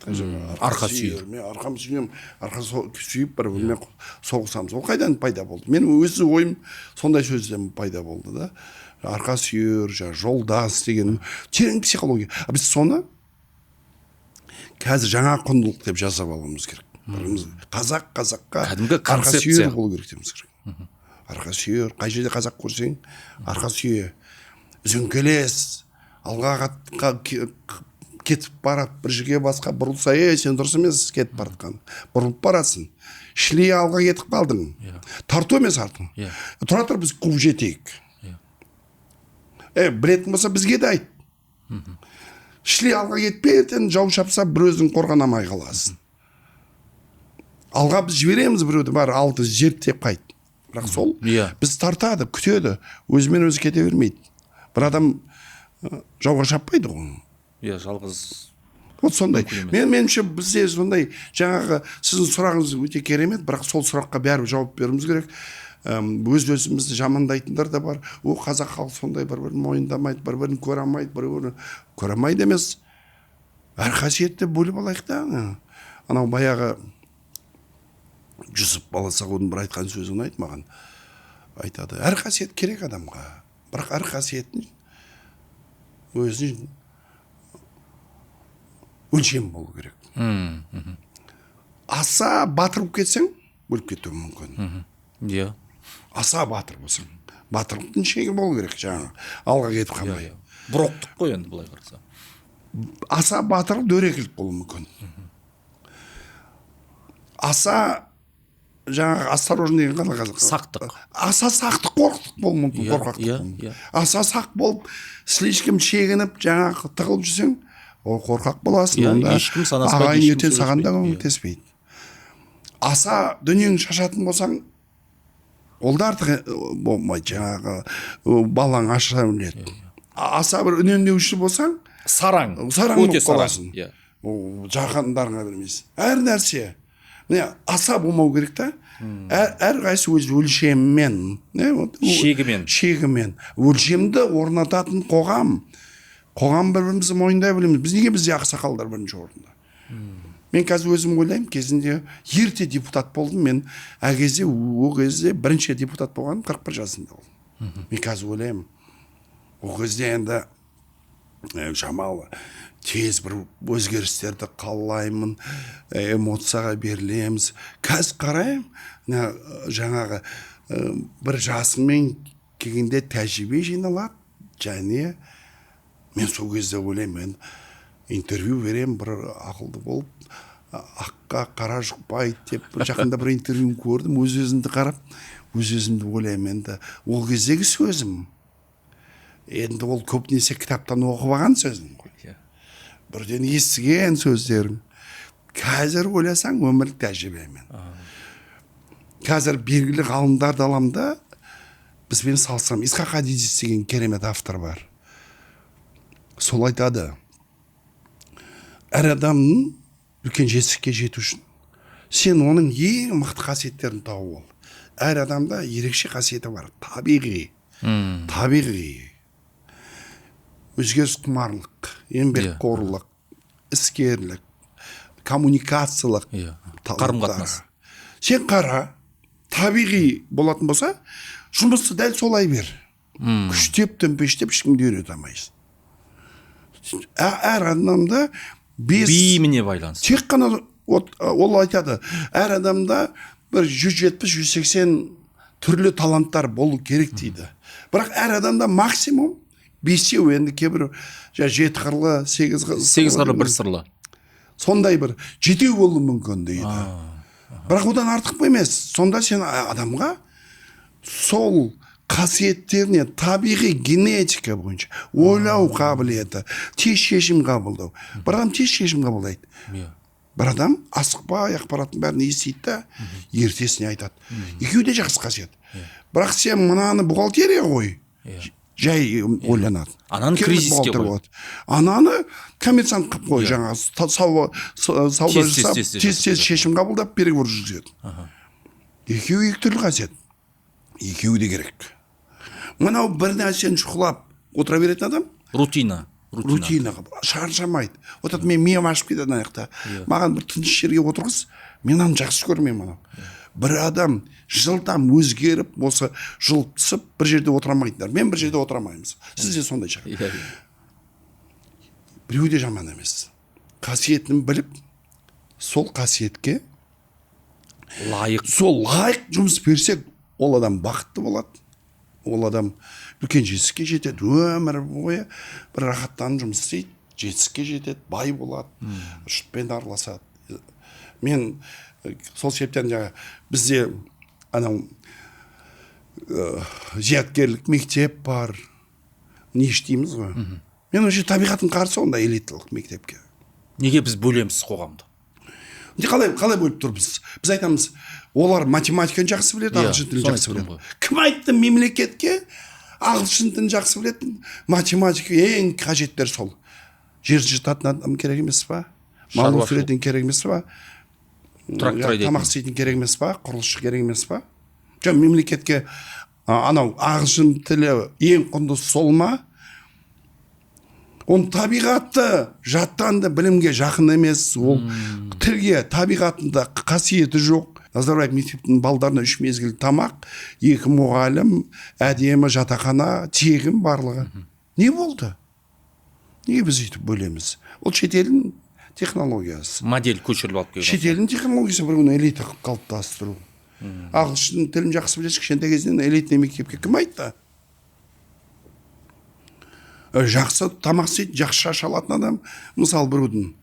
Арқа сүйер. Арқам сүйем, арқа сүйіп бір бірімен соғысамыз. Ол қайдан пайда болды? Мен өзі ойым сондай сөзден пайда болды да. Арқа сүйер, жолдас деген терең психология. Біз соны қазір жаңа құндылық деп жасап алуымыз керек. Қазаққа арқа сүйер болу керек деміз керек. Арқа сүйер, қай жерде қазақ көрсең, арқа сүйе. Үзеңкелес, алға кетіп барады, бір жерге басқа бұрылса, сен дұрыс емес кетіп баратқан. Бұрылып барасың. Шлей алға кетіп қалдың. Тарту емес артың. Тұра тұр, біз қуып жетейік. Білетін болса бізге де айт. Шлей алға кетпейтін, жау шапса бір өзің қорғанамай қаласың. Алға біз жібереміз біреуді бар, алды жерттеп қайт. бірақ сол Иә. біз тартады, күтеді, өзімен өзі кете бермейді. Бір адам жауға шаппайды ғой. Иә, жалғыз Вот сондай. Меніңше бізде сондай жаңағы сіздің сұрағыңыз өте керемет, бірақ сол сұраққа бәрібір жауап беруіміз керек. Өз-өзімізді жамандайтындар да бар. О, қазақ халқы сондай, бір-бірін мойындамайды, бір-бірін көре алмайды, бір-бірін көре алмайды емес. Әр қасиетті бөліп алайық та. Анау баяғы Жүсіп Баласағұнның бір айтқан сөзі ұнайды маған. Айтады, әр қасиет керек адамға, бірақ әр қасиеттің өзінің өлшем болу керек. Аса батыр болып кетсең, өліп кетуі мүмкін. Иә. Аса батыр болсаң, батырлықтың шегі болу керек, жаңағы алға кетіп қалмай. Бұрықтық қой енді былай қараса. Аса батыр дөрекілік болуы мүмкін. Аса жаңағы осторожный деген қалай қазақ? Сақтық. Аса сақтық, қорқақтық болуы мүмкін, қорқақтық. Аса сақ болып, слишком шегініп, жаңағы тығылып жүрсең, ол қорқақ боласың. Онда ағайын ертең саған да көмектеспейді. Аса дүниеңді шашатын болсаң, ол да артық болмайды, жаңағы балаң аша біледі. Аса бір үнемдеуші болсаң, сараң болып қаласың. Жақындарыңа бермейсің. Әр нәрсе міне аса болмау керек та. Әр қайсы өз өлшеммен, шегімен өлшемді орнататын қоғам бір-бірімізді мойындай білеміз. Біз неге бізде ақсақалдар бірінші орында? Мен қазір өзім ойлаймын, кезінде ерте депутат болдым. Мен ол кезде бірінші депутат болғаным 41 жасында болдым. Мен қазір ойлаймын, ол кезде енді шамалы тез бір өзгерістерді қалаймын, эмоцияға берілеміз. Қазір қараймын, жаңағы бір жасыңмен келгенде тәжірибе жиналады, және мен сол кезде ойлаймын, мен интервью берем, бір ақылды болып, аққа қара жұқпайды деп, бір жақында бір интервьюін көрдім, өз-өзімді қарап, өз-өзімді ойлаймын, енді ол кездегі сөзім. Енді ол көбінесе кітаптан оқып алған сөзім ғой. Бірден естіген сөздерім. Қазір ойласаң, өмірлік тәжірибемен. Қазір белгілі ғалымдарды аламда, бізбен салсам, Исхақ Адизис деген керемет автор бар. Сол айтады, әр адамның үлкен жетістікке жету үшін сен оның ең мықты қасиеттерін тауып ал. Әр адамда ерекше қасиеті бар, табиғи. Өзгеріс құмарлық, еңбекқорлық, іскерлік, коммуникациялық, қарым-қатынас. Сен қара, табиғи болатын болса, жұмысты дәл солай бер. Күштеп, төмпештеп ешкімді үйрете алмайсың. Әр адамда бейіміне байланысты. Тек қана ол айтады, әр адамда бір 170-180 түрлі таланттар болу керек дейді. Бірақ әр адамда максимум 5-еу, енді кейбір 7 қырлы, 8 қырлы, 1 сырлы. Сондай бір 7 болуы мүмкін дейді. Бірақ одан артық емес. Сонда сен адамға сол қасиеттеріне табиғи генетика бойынша ойлау қабілеті, тез шешім қабылдау. Бір адам тез шешім қабылдайды. Бір адам асықпай ақпараттың бәрін естиді да, ертесіне айтады. Екеуі де жақсы қасиет. Бірақ сен мынаны бухгалтерия ғой, жай ойланады. Ананы кризиске қой. Ананы коммерсант қып қой, жаңа сауда жасап, тез шешім қабылдап переговор жүргізеді. Екеуі екі түрлі қасиет. Екеуі де керек. Мынау бір нәрсені шұқылап отыра беретін адам рутина шаршамайды. Отады, мен миым ашып кетеді аяқта. Маған бір тыныш жерге отырғыз, мен аны жақсы көрмеймін. Бір адам жылдам өзгеріп болса жылып түсіп бір жерде отырамайдыңдар. Мен бір жерде отырамаймыз. Сіз де сондай шығар. Біреу де жаман емес. Қасиетін біліп, сол қасиетке лайық жұмыс берсек, ол адам бақытты болады. Ол адам үлкен жетістікке жетеді, өмір бойы бір рахаттанып жұмыс істейді, жетістікке жетеді, бай болады, жұртпен араласады. Мен сол себептен бізде анау зияткерлік мектеп бар, не іштейміз ғой. Мен вообще табиғаттың қарсы ондай элиталық мектепке. Неге біз бөлеміз қоғамды? қалай бөліп тұрмыз? Біз айтамыз, олар математиканы жақсы біледі, ағылшын тілін жақсы біледі. Кім айтты мемлекетке ағылшын тілін жақсы білетін, математика ең қажеттер сол. Жер жыртатын адам керек емес па? Мал өсіретін керек емес па? Тамақ істейтін керек емес па? Құрылысшы керек емес па? Жоқ, мемлекетке анау ағылшын тілі ең құнды сол ма? Он табиғатты жаттанды білімге жақын емес, ол тілге табиғатында қасиеті жоқ. Назарбаев мектептің балдарына 3 мезгіл тамақ, 2 мұғалім, әдемі жатақхана, тегін барлығы. Не болды? Неге біз өйтіп бөлеміз? Ол шетелдің технологиясы. Модель көшіріліп алып келген. Шетелдің технологиясы бір күні элита қылып қалыптастыру. Ағылшын тілін жақсы білесіз, кішкентай кезінен элитный мектепке кім айтты? Жақсы тамақ істейді, жақсы шаш алатын адам, мысалы біреудің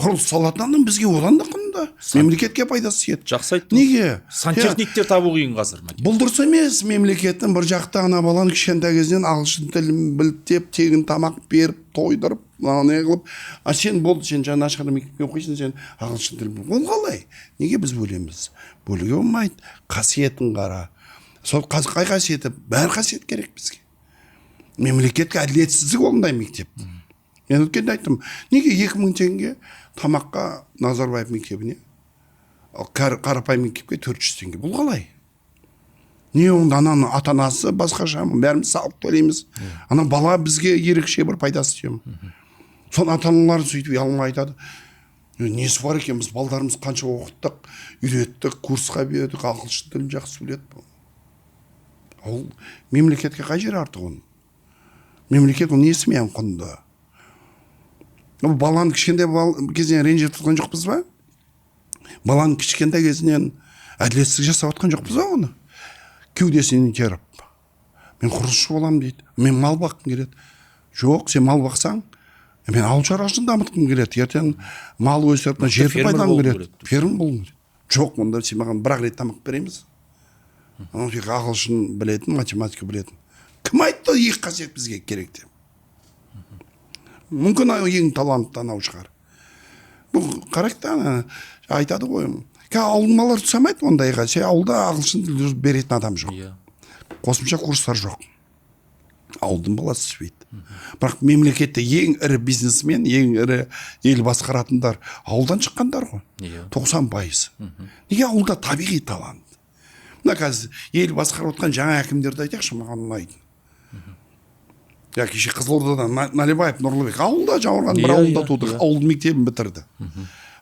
құрылыс салатын адам бізге одан да құнды. Мемлекетке пайдасы тиеді. Жақсы айттың. Неге? Сантехниктер табу қиын қазір. Бұл дұрыс емес. Мемлекеттің бір жақта ана баланы кішкентай кезінен ағылшын тілін біліп, тегін тамақ беріп, тойдырып, не қылып, сен болды, сен жаңа ашқанда мектепке оқисың, сен ағылшын тілін біл. Ол қалай? Неге біз бөлеміз? Бөлуге болмайды. Қасиетін қара. Сол қай қасиеті? Бәрі қасиет керек бізге. Мемлекетке әділетсіздік ондай мектеп. Мен өткенде айттым, неге 2000 теңге тамаққа Назарбаев мектебіне, қарапайым мектепке 400 теңге? Бұл қалай? Не онда ананың ата-анасы басқаша, бәріміз салық төлейміз. Ана бала бізге ерекше бір пайдасы тиеді. Сон ата-аналар сөйтіп ұялмай айтады. Несі бар екен, біз балдарымыз қанша оқыттық, үйреттік, курсқа бердік, ағылшын тілін жақсы біледі. Ол мемлекетке қай жері артық оның? Мемлекет оның несімен құнды? Баланы кішкентай кезінен ренжіп тұрған жоқпыз ба? Баланы кішкентай кезінен әділетсіздік жасап отқан жоқпыз ба оны? Кеудесінен теріп. Мен құрылысшы боламын дейді. Мен мал баққым келеді. Жоқ, сен мал бақсаң, мен ауыл шаруашылығын дамытқым келеді. Ертең мал өсіріп, жерді пайдаланғым келеді. Фермер болғым келеді. Жоқ, онда сен маған бір-ақ рет тамақ береміз. Ағылшын білетін, математика білетін. Кім айтты екі қасиет бізге керек деп? Мүмкін ең талантты анау шығар. Бұл қарақта айтады ғой. Ауылдың балалары түсамайды ондайға. Сен ауылда ағылшын тілін беретін адам жоқ. Қосымша курстар жоқ. Ауылдың баласы түспейді. Бірақ мемлекетте ең ірі бизнесмен, ең ірі ел басқаратындар ауылдан шыққандар ғой. 90%. Неге ауылда табиғи талант? Мына қазір ел басқарып отқан жаңа әкімдерді айтайықшы, маған ұнайды. Кеше Қызылордадан Налибаев, Нұрлыбек ауылда жауырған бір ауылда туды, ауылдың мектебін бітірді.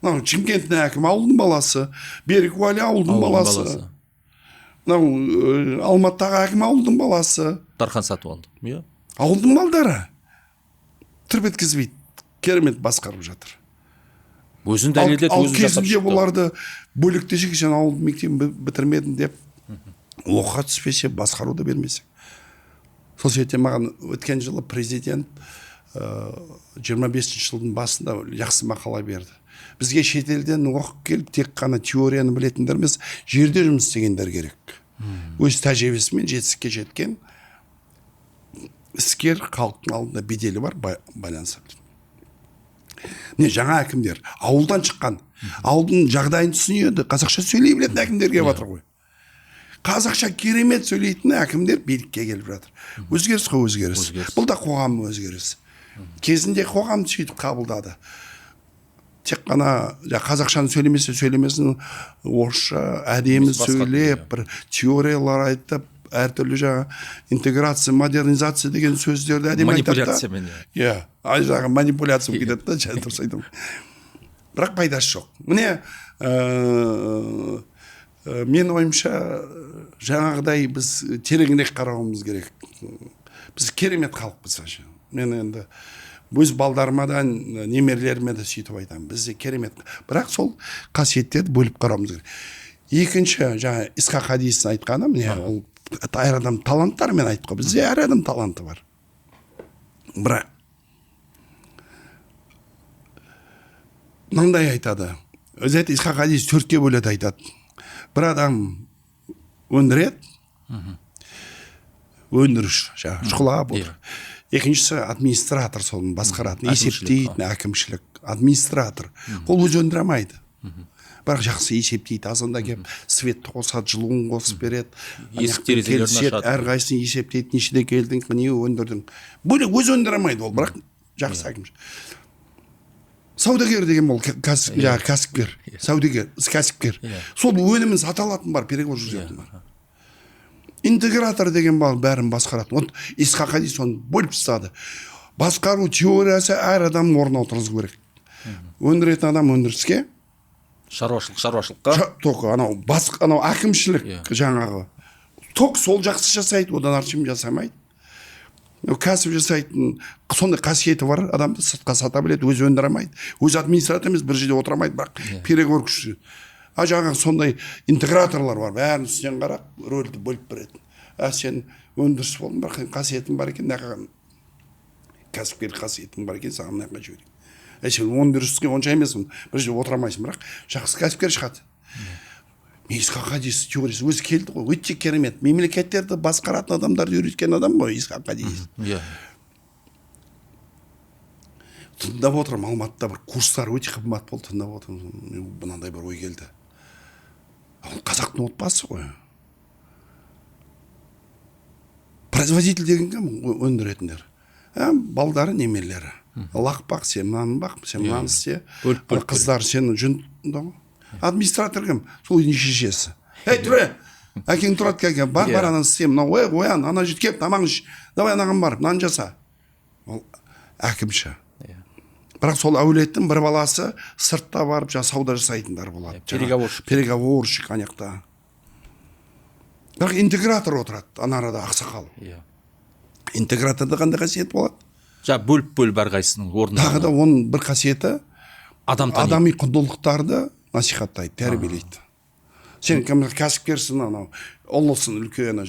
Шымкенттің әкімі ауылдың баласы, Берік Уәли ауылдың баласы. Алматыдағы әкім ауылдың баласы. Дархан Сатуалды. Ауылдың балдары тірбеткізбейді, керемет басқарып жатыр. Өзін дәлелдеп, өзін жасап шықты. Кезінде бұларды бөліктесе, сен ауылдың мектебін бітірмедің деп, оққа түспесе, басқаруды бермесе. Сол себептен маған өткен жылы президент 25 жылдың басында жақсы мақала берді. Бізге шетелден оқып келіп, тек қана теорияны білетіндер емес, жерде жұмыс істегендер керек. Өз тәжірибесімен жетістікке жеткен іскер, халықтың алдында беделі бар, байланысып. Жаңа әкімдер ауылдан шыққан, ауылдың жағдайын түсінеді, қазақша сөйлей білетін әкімдер келіп жатыр ғой. Қазақша керемет сөйлейтін әкімдер билікке келіп жатыр. Өзгеріс қой өзгеріс. Бұл да қоғам өзгеріс. Кезінде қоғам сөйтіп қабылдады. Тек қана қазақшаны сөйлемесін, орысша әдемі сөйлеп, бір теориялар айтып, әртүрлі жаңа интеграция, модернизация деген сөздерді әдемі айтады. Манипуляция. Манипуляция кетеді да, дұрыс айтамын. Бірақ пайдасы жоқ. Міне, мен ойымша жаңағыдай біз тереңірек қарауымыз керек. Біз керемет халықпыз. Мен енді өз балдарыма да, немерелеріме де сөйтіп айтамын. Бізде керемет. Бірақ сол қасиеттерді бөліп қарауымыз керек. Екінші, жаңа Исхақ хадисін айтқаны, міне ол әр адам таланттар мен айтып қой. Бізде әр адам таланты бар. Бірақ мынандай айтады. Өзі Исхақ хадис 4-ке бөледі айтады. Бір адам өндіреді, өндіріш, шұқылап отыр. Екіншісі администратор, соның басқаратын, есептейтін әкімшілік, администратор. Ол өзі өндіре алмайды. бірақ жақсы есептейді. азанда келіп светті қосады, жылуын қосып береді, есік терезелерін ашады, әрқайсысын есептейді, нешеде келдің, не өндірдің. Бөлек өзі өндіре алмайды ол, бірақ жақсы әкімші. Саудагер деген ол кәсіпкер, саудагер, кәсіпкер. Сол өнімін сата алатын бар, переговор жүргізетін бар. Интегратор деген бар, бәрін басқарады. Вот Исхақ Хади соны бөліп тастады. Басқару теориясы әр адамның орнына отырғызу керек. Өндіретін адам өндіріске, шаруашылыққа, тоқы анау әкімшілік жаңағы ток сол жақсы жасайды, одан артым жасамайды. Кәсіп жасайтын сондай қасиеті бар, адамды сыртқа сата біледі, өзі өндіре алмайды. Өзі администратор емес, бір жерде отыра алмайды, бірақ переговор күші. Жаңағы сондай интеграторлар бар, бәрін үстінен қарап, рөлді бөліп береді. Сен өндіріс болдың, бірақ қасиетің бар екен, кәсіпкер қасиетің бар екен, саған мына жіберейін. Сен өндіріске онша емеспін, бір жерде отыра алмайсың, бірақ жақсы кәсіпкер шығады. Исхақ Хади теориясы өзі келді ғой, өте керемет. Мемлекеттерді басқаратын адамдарды үйреткен адам ғой Исхақ Хади. Тыңдап отырмын, Алматыда бір курстар өте қымбат болды, тыңдап отырмын, мынандай бір ой келді. Қазақтың отбасы ғой. Производитель деген кім? Өндіретіндер. Балдары, немелері. Лақпақ, сен мынаны бақ, сен мынаны істе. Қыздар сені жүн... Администратор кім? Сол үйдің шешесі. Тұре! Әкең тұрады кәкен, бар ананы істе, оян, ана жет кеп, тамағын іш, давай анаған бар, мынаны жаса. Ол әкімші. Бірақ сол әулеттің бір баласы сыртта барып сауда жасайтындар болады. Переговорщик анақта. Бірақ интегратор отырады, ана арада ақсақал. Интеграторда қандай қасиет болады? Бөліп әрқайсының орнына. Тағы да оның бір қасиеті адами құндылықтарды насихаттайды, тәрбиелейді. Сен кәсіпкерсің, анау ұлысың, үлкен,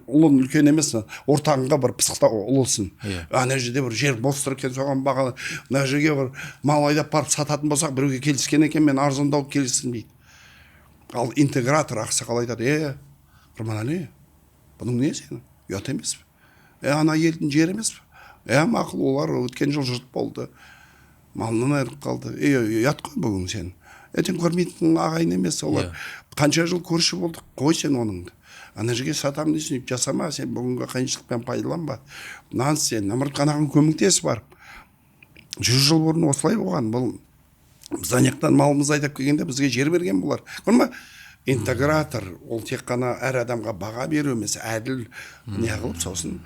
ұлын үлкен емес, ортаңға бір пысықта ұлысың. Ана жерде бір жер бос тұр екен, соған бағалы, ана жерге бір мал айдап барып сататын болсақ, біреуге келіскен екен, мен арзандау келісім дейді. Ал интегратор ақсақал айтады, Құрманәлі, бұның не сені? Ұят емес пе? Ана елдің жері емес пе? Мақұл, олар өткен жыл жұрт болды. Малынан айырып қалды. Ұят қой бүгін сен. Ертең көрмейтін ағайын емес, олар қанша жыл көрші болдық, қой сен оныңды. Ана жерге сатам дейсің, жасама, сен бүгінгі қиыншылықпен пайдаланба. Нан сен, намырт қанағын көмектес барып. 100 жыл бұрын осылай болған, бұл біз анаяқтан малымыз айдап келгенде бізге жер берген бұлар. Көрме? Интегратор, ол тек қана әр адамға баға беру емес, әділ не қылып, сосын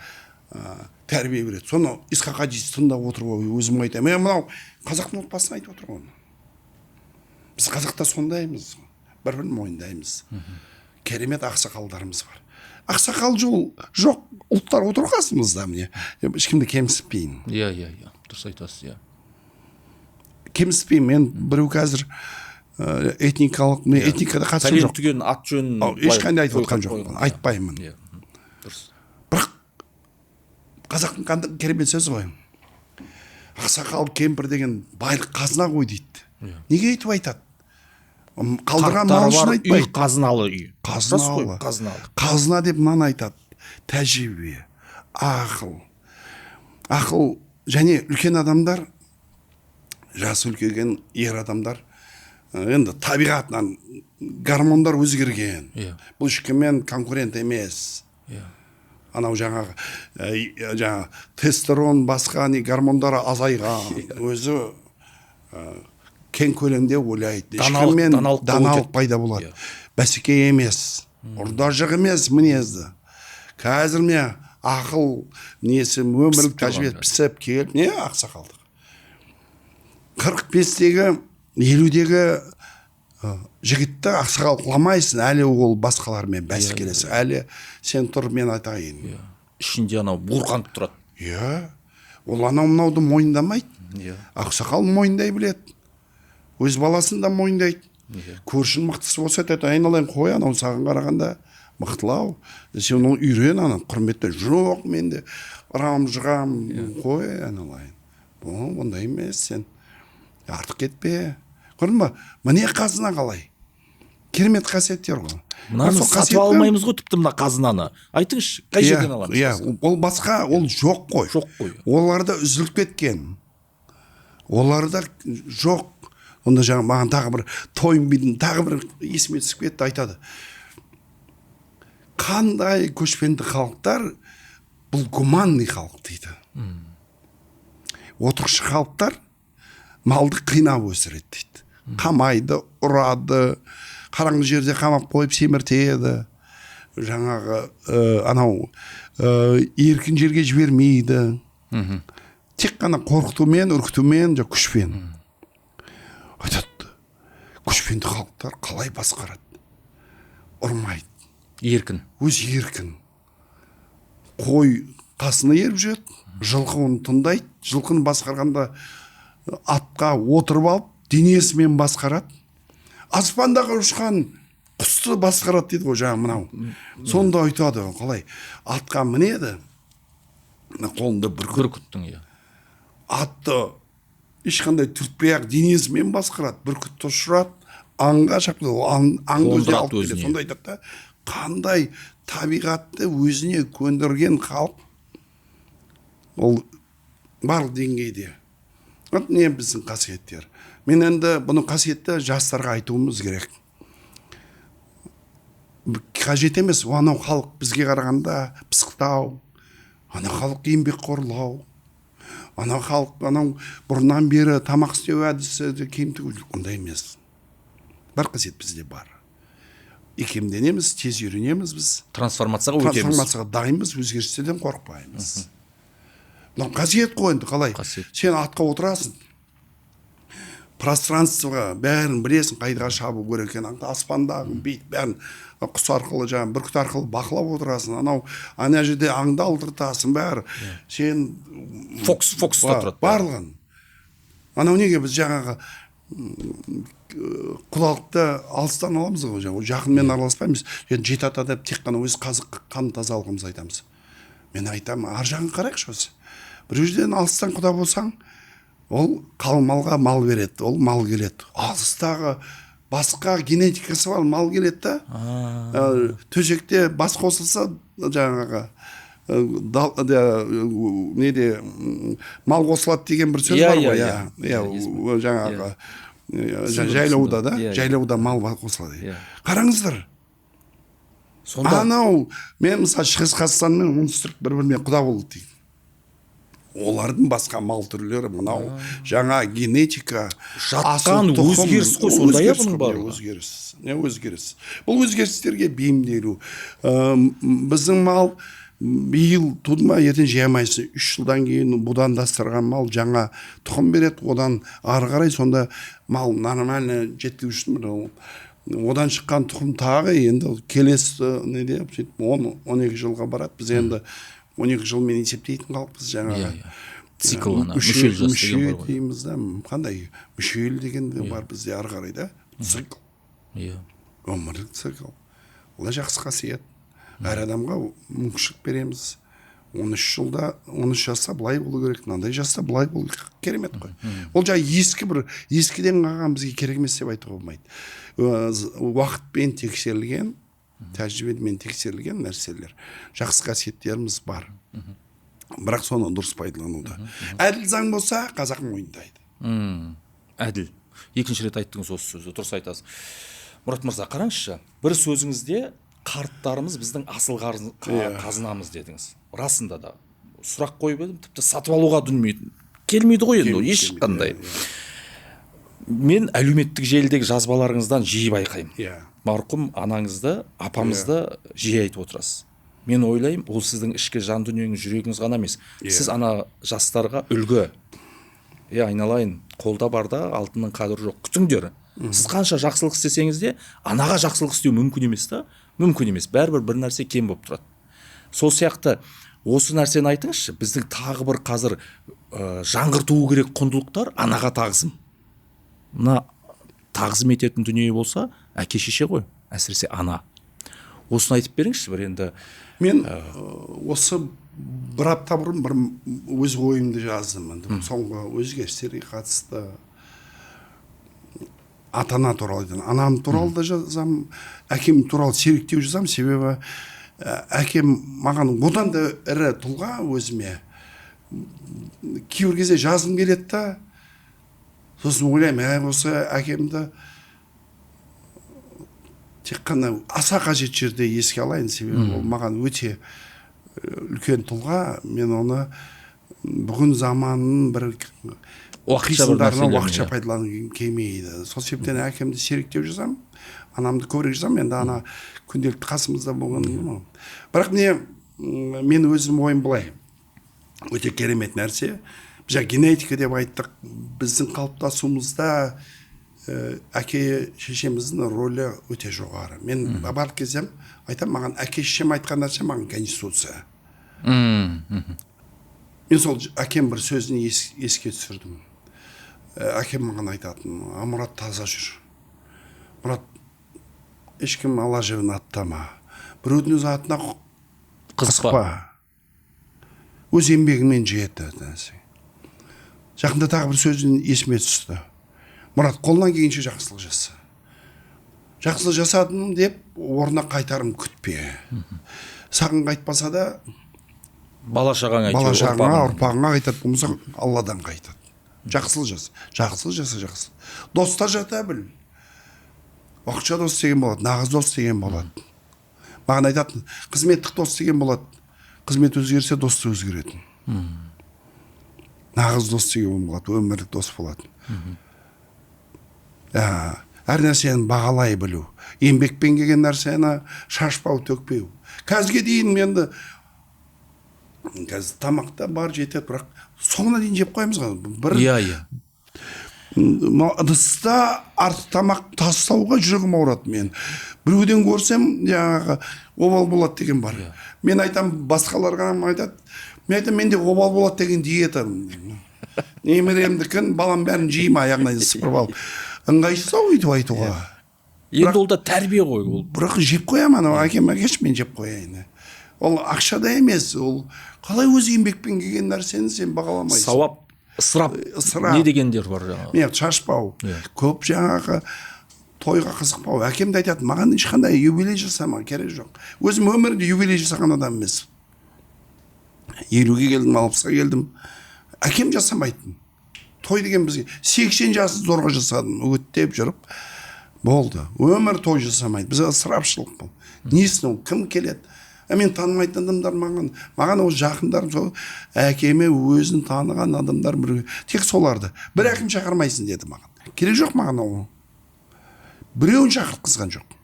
тәрбие береді. Соны Исхақ Хади тыңдап отырып, өзім айтамын. Мынау қазақтың отбасын айтып отыр ғой. Біз қазақта сондаймыз, бір-бірін мойындаймыз. Керемет ақсақалдарымыз бар. Ақсақал жоқ, ұлттар отыр қасымызда, міне. Ешкімді кемсітпейін. Дұрыс айтасыз, Кемсітпейін, мен біреу қазір этникалық, мен этникада қатысым жоқ. Пәлен түген ат жөнін ешқандай айтып отқан жоқ, айтпаймын. Бірақ қазақтың қандай керемет сөзі ғой. Ақсақал кемпір деген байлық қазына ғой дейді. Неге айтып айтады? Қалдырған мал үшін айтпайды. Қазыналы үй. Қазына деп мынаны айтады. Тәжірибе, ақыл. Ақыл және үлкен адамдар, жасы үлкейген ер адамдар, енді табиғатынан гормондар өзгерген. Бұл ешкіммен конкурент емес. Анау жаңағы тестостерон басқа гормондары азайған, өзі кең көлемде ойлайды. Ешкіммен даналық пайда болады. Бәсеке емес, ұрдажық емес мінезді. Қазір мен ақыл несі өмірлік тәжірибе пісіп келіп, не ақсақалдық. 45-тегі 50-дегі жігітті ақсақал қыламайсың, әлі ол басқалармен бәсекелесі. Әлі сен тұр, мен айтайын. Ішінде анау буырқанып тұрады. Ол анау-мынауды мойындамайды. Ақсақал мойындай біледі. Өз баласын да мойындайды. Көршін мықтысы болса, айналайын қой, анау саған қарағанда мықтылау. Сен оны үйрен, ана құрметті. Жоқ, менде ұрам-жығам қой, айналайын. Ондай емес сен. Артық кетпе. Көрдің ба? Міне қазына қалай? Керемет қасиеттер ғой. Мынаны сатып алмаймыз ғой тіпті мына қазынаны. Айтыңызшы, қай жерден аламыз? Ол басқа, ол жоқ қой. Оларда үзіліп кеткен. Оларда жоқ. онда жаңа маған тағы бір Тойнбидің тағы бір есіме түсіп кетті, айтады. Қандай көшпенді халықтар бұл гуманный халық дейді. Отырықшы халықтар малды қинап өсіреді дейді. Қамайды, ұрады, қараңғы жерде қамап қойып семіртеді. Жаңағы анау еркін жерге жібермейді. Тек қана қорқытумен, үркітумен, күшпен. Айтады, көшпенді халықтар қалай басқарады? Ұрмайды. Еркін. Өз еркін. Қой қасына еріп жүреді, жылқы оны тыңдайды. Жылқыны басқарғанда атқа отырып алып, денесімен басқарады. Аспандағы ұшқан құсты басқарады дейді ғой жаңа мынау. Сонда айтады, қалай атқа мінеді, қолында бүркіттің. Атты ешқандай түртпей-ақ денесімен басқарады, бүркітті ұшырады, аңға шапты, аңды өзіне алып келеді. Сонда айтады да, қандай табиғатты өзіне көндірген халық, ол барлық деңгейде. Не біздің қасиеттер. Мен енді бұны қасиетті жастарға айтуымыз керек. Қажет емес, анау халық бізге қарағанда пысықтау, анау халық еңбекқорлау, анау халық анау бұрыннан бері тамақ істеу әдісі кемтігі, ондай емес. Бар қасиет бізде бар. Икемденеміз, тез үйренеміз біз. Трансформацияға өтеміз. Трансформацияға дайынбыз, өзгерістерден қорықпаймыз. Қасиет қой енді, қалай? Сен атқа отырасың, пространствоға бәрін білесің, қайда шабу керек екенін, аспандағы бейт бәрін құс арқылы, жаңа бүркіт арқылы бақылап отырасың. Анау ана жерде аңды алдыртасың, бәрі. Сен фокуста тұрады. Барлығын. Анау неге біз жаңағы құлалықты алыстан аламыз ғой, жақынмен араласпаймыз. Жеті ата деп тек қана өз қан тазалығымызды айтамыз. Мен айтамын, ар жағын қарайықшы осы. Бір жерден алыстан құда болсаң, ол қалмалға мал береді, ол мал келеді. Алыстағы басқа генетикасы бар мал келеді да. Төсекте бас қосылса, жаңағы неде мал қосылады деген бір сөз бар ғой. Жаңағы жайлауда да, жайлауда мал қосылады. Қараңыздар. Анау, мен мысалы Шығыс Қазақстан мен оңтүстік бір-біріне құда болды дейді. Олардың басқа мал түрлері мынау жаңа генетика, жатқан өзгеріс қой, сондай бұның бар. Не өзгеріс? Бұл өзгерістерге бейімделу. Біздің мал биыл туды ма, ертең жиямайсың. 3 жылдан кейін будандастырған мал жаңа тұқым береді, одан ары қарай сонда мал нормально жеткізу үшін одан шыққан тұқым тағы енді келесі неде 10-12 жылға барады. Біз енді 12 жылмен есептейтін қалыппыз жаңағы. Цикл, мүшел жас деген бар ғой. Дейміз да, қандай мүшел деген бар бізде ары қарай да. Цикл. Өмірлік цикл. Ол жақсы қасиет. Әр адамға мүмкіншілік береміз. 13 жаста былай болу керек, мынандай жаста былай болу керек. Керемет қой. Ол жаңа ескіден қалған бізге керек емес деп айтуға болмайды. Уақытпен тексерілген, тәжірибемен тексерілген нәрселер, жақсы қасиеттеріміз бар. Бірақ соны дұрыс пайдалануда. Әділ заң болса, қазақ мойындайды. Әділ. Екінші рет айттыңыз осы сөзді, дұрыс айтасыз. Мұрат мырза, қараңызшы, бір сөзіңізде қарттарымыз біздің асыл қазынамыз дедіңіз. Расында да сұрақ қойып едім, тіпті сатып алуға келмейді ғой енді, ешқандай. Мен әлеуметтік желідегі жазбаларыңыздан жиі байқаймын. Марқұм анаңызды, апамызды жиі айтып отырасыз. Мен ойлаймын, ол сіздің ішкі жан дүниеңіз, жүрегіңіз ғана емес. Сіз ана жастарға үлгі. Айналайын, қолда барда алтынның қадірі жоқ. Күтіңдер. Сіз қанша жақсылық істесеңіз де, анаға жақсылық істеу мүмкін емес та? Мүмкін емес. Бәрібір бір нәрсе кем болып тұрады. Сол сияқты осы нәрсені айтыңызшы, біздің тағы бір қазір жаңғыртуы керек құндылықтар анаға тағзым. Мына тағзым ететін дүние болса, әке шеше ғой, әсіресе ана. Осыны айтып беріңізші бір енді. Мен осы бір апта бұрын бір өз ойымды жаздым. Соңғы өзгерістерге қатысты ата-ана туралы айтамын. Анам туралы да жазамын, әкем туралы сиректеу жазамын, себебі әкем маған одан да ірі тұлға өзіме. Кейбір кезде жазым келеді да, сосын ойлаймын, осы әкемді тек қана аса қажет жерде еске алайын, себебі ол маған өте үлкен тұлға. Мен оны бүгін заманның бір қисындарына уақытша пайдаланғым келмейді. Сол себептен әкемді сиректеу жазамын, анамды көбірек жазамын. Енді ана күнделікті қасымызда болған. Бірақ мен өзім ойым былай, өте керемет нәрсе. Біз генетика деп айттық, біздің қалыптасуымызда әке шешеміздің рөлі өте жоғары. Мен барлық кездем айтам, маған әке шешем айтқан нәрсе маған конституция. Мен сол әкем бір сөзін еске түсірдім. Әкем маған айтатын, Мұрат, таза жүр. Мұрат, ешкім ала жібін аттама. Біреудің өз атына қызықпа. Өз еңбегіңмен жет. Жақында тағы бір сөзін есіме түсті. Мұрат, қолынан келгенше жақсылық жаса. Жақсылық жасадым деп, орнына қайтарым күтпе. Саған қайтпаса да, бала-шағаңа, ұрпағыңа қайтады, болмаса Алладан қайтады. Жақсылық жаса, жақсылық жаса. Достар жата біл. Уақытша дос деген болады, нағыз дос деген болады. Маған айтатын, қызметтік дос деген болады. Қызмет өзгерсе, дос өзгеретін. Нағыз дос деген болады, өмірлік дос болады. Әр нәрсені бағалай білу, еңбекпен келген нәрсені шашпау, төкпеу. Қазірге дейін менді тамақта бар жетеді, бірақ соңына дейін жеп қоямыз ғой. Ыдыста артық тамақ тастауға жүрегім ауырады мен. Біреуден көрсем, обал болады деген бар. Мен айтам, басқаларға айтады, менде обал болады деген диета. Немеремдікін, балам бәрін жейм, аяғына сыпырып алып. Ыңғайсыз өйтіп айтуға. Енді ол да тәрбие ғой. Бірақ жеп қоямын, әкем әкеш мен жеп қояйын. Ол ақшада емес, ол қалай өз еңбекпен келген нәрсені сен бағаламайсың. Сауап, ысырап, не дегендер бар. Мен шашпау, көп жаңағы тойға қызықпау. Әкемді айтады, маған ешқандай юбилей жасама, керек жоқ. Өзім өмірде юбилей жасаған адам емес. 50-ге келдім, 60-ға келдім. Әкем жасамайтын. Той деген бізге 80 жасы зорға жасадым, өттеп жүріп. Болды. Өмір той жасамайды. Бізге ысырапшылық бұл. Несін ол, кім келеді? Мен танымайтын адамдар маған ол жақындарым сол әкеме өзін таныған адамдар тек соларды. Бір әкім шақырмайсың деді маған. Керек жоқ маған ол. Біреуін шақыртқызған жоқ.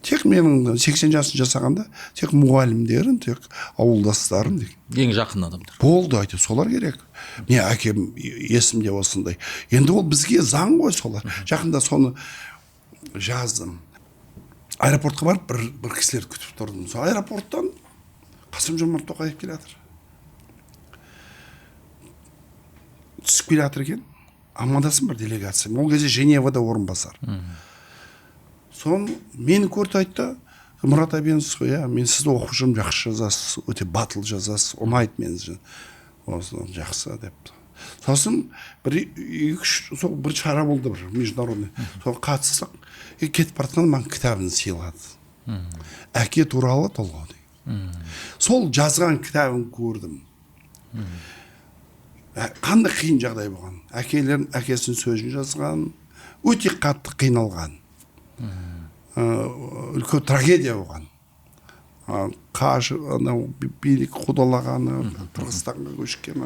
Тек менің 80 жасын жасағанда тек мұғалімдерін, тек ауылдастарым. Ең жақын адамдар. Болды, айты, солар керек. Не әкем есімде осындай. Енді ол бізге заң ғой солар. Жақында соны жаздым. Аэропортқа барып бір кісілер күтіп тұрдым. Сол аэропорттан Қасым-Жомарт Тоқаев келе жатыр. Түсіп келе жатыр екен. Амандасым бір делегация. Ол кезде Женевада орынбасар. Соны мені көрді, айтты, Мұрат Әбеновсіз ғой, мен сізді оқып жүрмін, жақсы жазасыз, өте батыл жазасыз, ұнайды мен осыдан жақсы деп. Сосын бір шара болды, бір международный. Соған қатысық, кетіп бартқан маған кітабын сыйлады. Әке туралы толғау деген. Сол жазған кітабын көрдім. Қандай қиын жағдай болған. Әкесінің сөзін жазған, өте қатты қиналған. Үлкен трагедия болған. Билік қудалағаны, Қырғызстанға көшкен,